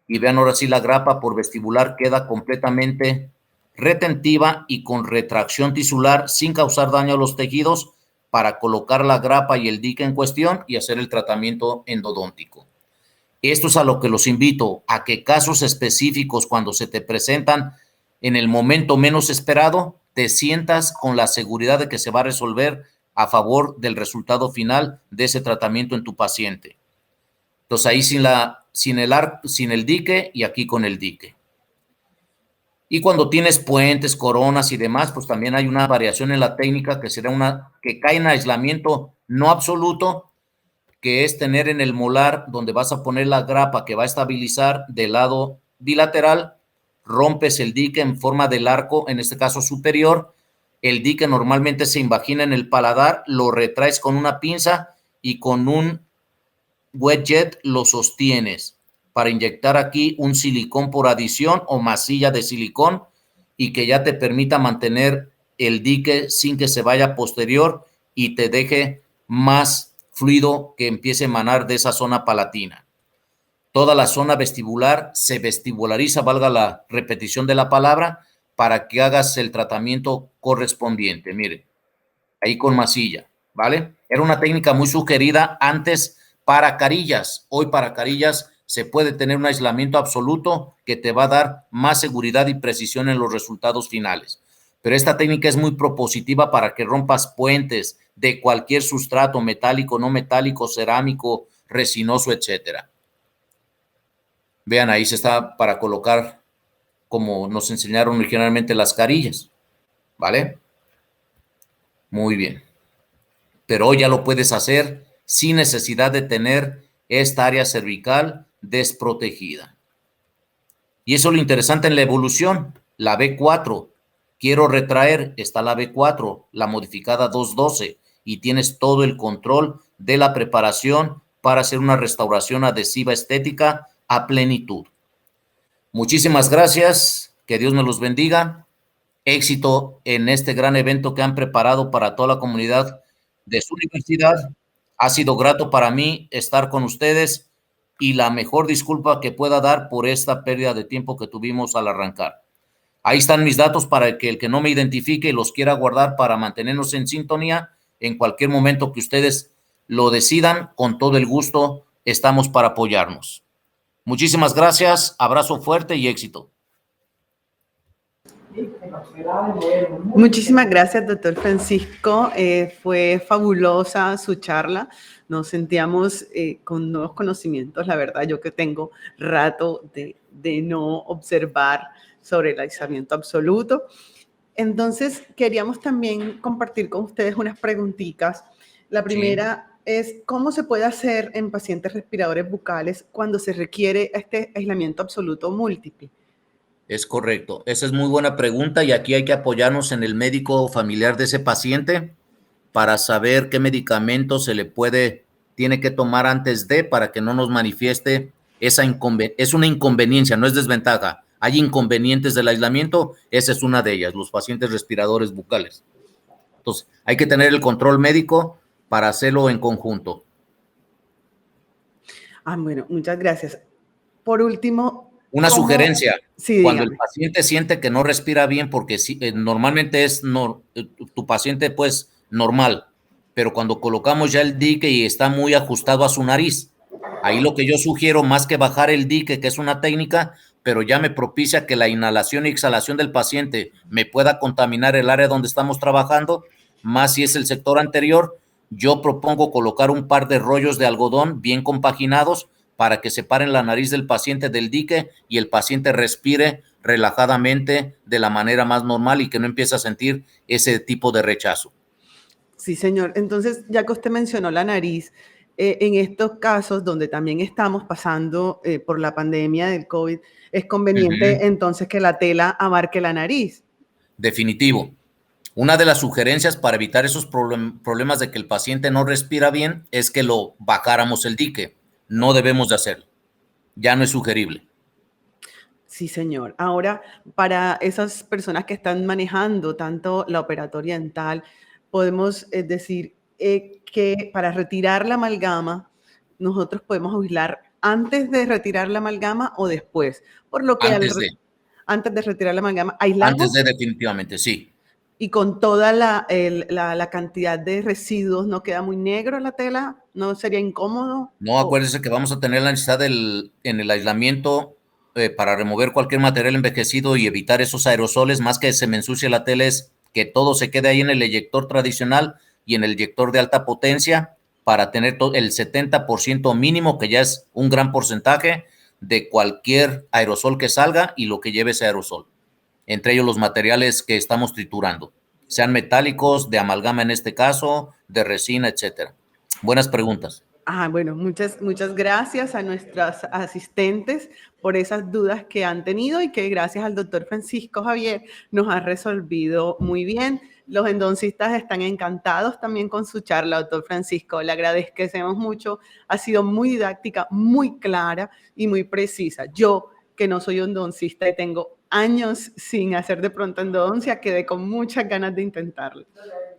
y vean ahora sí la grapa por vestibular queda completamente retentiva y con retracción tisular sin causar daño a los tejidos para colocar la grapa y el dique en cuestión y hacer el tratamiento endodóntico. Esto es a lo que los invito, a que casos específicos cuando se te presentan en el momento menos esperado, te sientas con la seguridad de que se va a resolver a favor del resultado final de ese tratamiento en tu paciente. Entonces ahí sin el dique y aquí con el dique. Y cuando tienes puentes, coronas y demás, pues también hay una variación en la técnica que será que cae en aislamiento no absoluto, que es tener en el molar donde vas a poner la grapa que va a estabilizar del lado bilateral, rompes el dique en forma del arco, en este caso superior, el dique normalmente se invagina en el paladar, lo retraes con una pinza y con un wet jet lo sostienes para inyectar aquí un silicón por adición o masilla de silicón y que ya te permita mantener el dique sin que se vaya posterior y te deje más fluido que empiece a emanar de esa zona palatina. Toda la zona vestibular se vestibulariza, valga la repetición de la palabra, para que hagas el tratamiento correspondiente. Mire, ahí con masilla, ¿vale? Era una técnica muy sugerida antes para carillas. Hoy para carillas se puede tener un aislamiento absoluto que te va a dar más seguridad y precisión en los resultados finales. Pero esta técnica es muy propositiva para que rompas puentes de cualquier sustrato metálico, no metálico, cerámico, resinoso, etcétera. Vean, ahí se está para colocar como nos enseñaron originalmente las carillas, ¿vale? Muy bien. Pero hoy ya lo puedes hacer sin necesidad de tener esta área cervical desprotegida. Y eso es lo interesante en la evolución. La B4, quiero retraer, está la B4, la modificada 212, y tienes todo el control de la preparación para hacer una restauración adhesiva estética a plenitud. Muchísimas gracias, que Dios me los bendiga. Éxito en este gran evento que han preparado para toda la comunidad de su universidad. Ha sido grato para mí estar con ustedes y la mejor disculpa que pueda dar por esta pérdida de tiempo que tuvimos al arrancar. Ahí están mis datos para que el que no me identifique los quiera guardar para mantenernos en sintonía en cualquier momento que ustedes lo decidan. Con todo el gusto estamos para apoyarnos. Muchísimas gracias, abrazo fuerte y éxito. Muchísimas gracias, doctor Francisco. Fue fabulosa su charla. Nos sentíamos con nuevos conocimientos. La verdad, yo que tengo rato de no observar sobre el aislamiento absoluto. Entonces, queríamos también compartir con ustedes unas preguntitas. La primera es, ¿cómo se puede hacer en pacientes respiradores bucales cuando se requiere este aislamiento absoluto múltiple? Es correcto. Esa es muy buena pregunta y aquí hay que apoyarnos en el médico familiar de ese paciente para saber qué medicamento tiene que tomar antes de para que no nos manifieste es una inconveniencia, no es desventaja. Hay inconvenientes del aislamiento, esa es una de ellas, los pacientes respiradores bucales. Entonces, hay que tener el control médico para hacerlo en conjunto. Bueno, muchas gracias. Por último, una sugerencia. Sí, cuando dígame. El paciente siente que no respira bien, porque normalmente tu paciente pues normal, pero cuando colocamos ya el dique y está muy ajustado a su nariz, ahí lo que yo sugiero, más que bajar el dique, que es una técnica, pero ya me propicia que la inhalación y exhalación del paciente me pueda contaminar el área donde estamos trabajando, más si es el sector anterior, yo propongo colocar un par de rollos de algodón bien compaginados para que separen la nariz del paciente del dique y el paciente respire relajadamente de la manera más normal y que no empiece a sentir ese tipo de rechazo. Sí, señor. Entonces, ya que usted mencionó la nariz, en estos casos donde también estamos pasando por la pandemia del COVID, es conveniente entonces que la tela abarque la nariz. Definitivo. Una de las sugerencias para evitar esos problemas de que el paciente no respira bien es que lo bajáramos el dique. No debemos de hacerlo. Ya no es sugerible. Sí, señor. Ahora, para esas personas que están manejando tanto la operatoria dental, podemos decir que para retirar la amalgama, nosotros podemos aislar antes de retirar la amalgama o después. Por lo que antes de retirar la amalgama, aislamos. Antes de, definitivamente, sí. Y con toda la cantidad de residuos, ¿no queda muy negro la tela? ¿No sería incómodo? No, acuérdese que vamos a tener la necesidad en el aislamiento para remover cualquier material envejecido y evitar esos aerosoles, más que se me ensucie la tela, es que todo se quede ahí en el eyector tradicional y en el eyector de alta potencia para tener el 70% mínimo, que ya es un gran porcentaje de cualquier aerosol que salga y lo que lleve ese aerosol. Entre ellos los materiales que estamos triturando, sean metálicos, de amalgama en este caso, de resina, etcétera. Buenas preguntas. Bueno, muchas gracias a nuestras asistentes por esas dudas que han tenido y que gracias al doctor Francisco Javier nos ha resolvido muy bien. Los endodoncistas están encantados también con su charla, doctor Francisco. Le agradecemos mucho. Ha sido muy didáctica, muy clara y muy precisa. Yo, que no soy endodoncista y tengo años sin hacer de pronto endodoncia, quedé con muchas ganas de intentarlo.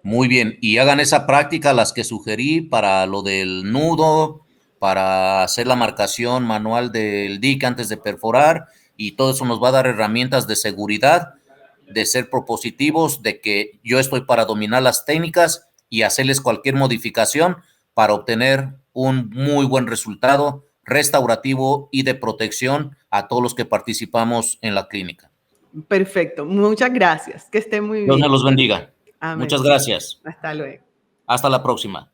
Muy bien, y hagan esa práctica, las que sugerí para lo del nudo, para hacer la marcación manual del dique antes de perforar, y todo eso nos va a dar herramientas de seguridad, de ser propositivos, de que yo estoy para dominar las técnicas y hacerles cualquier modificación para obtener un muy buen resultado restaurativo y de protección a todos los que participamos en la clínica. Perfecto, muchas gracias, que esté muy bien. Dios me los bendiga. Amén. Muchas gracias. Hasta luego. Hasta la próxima.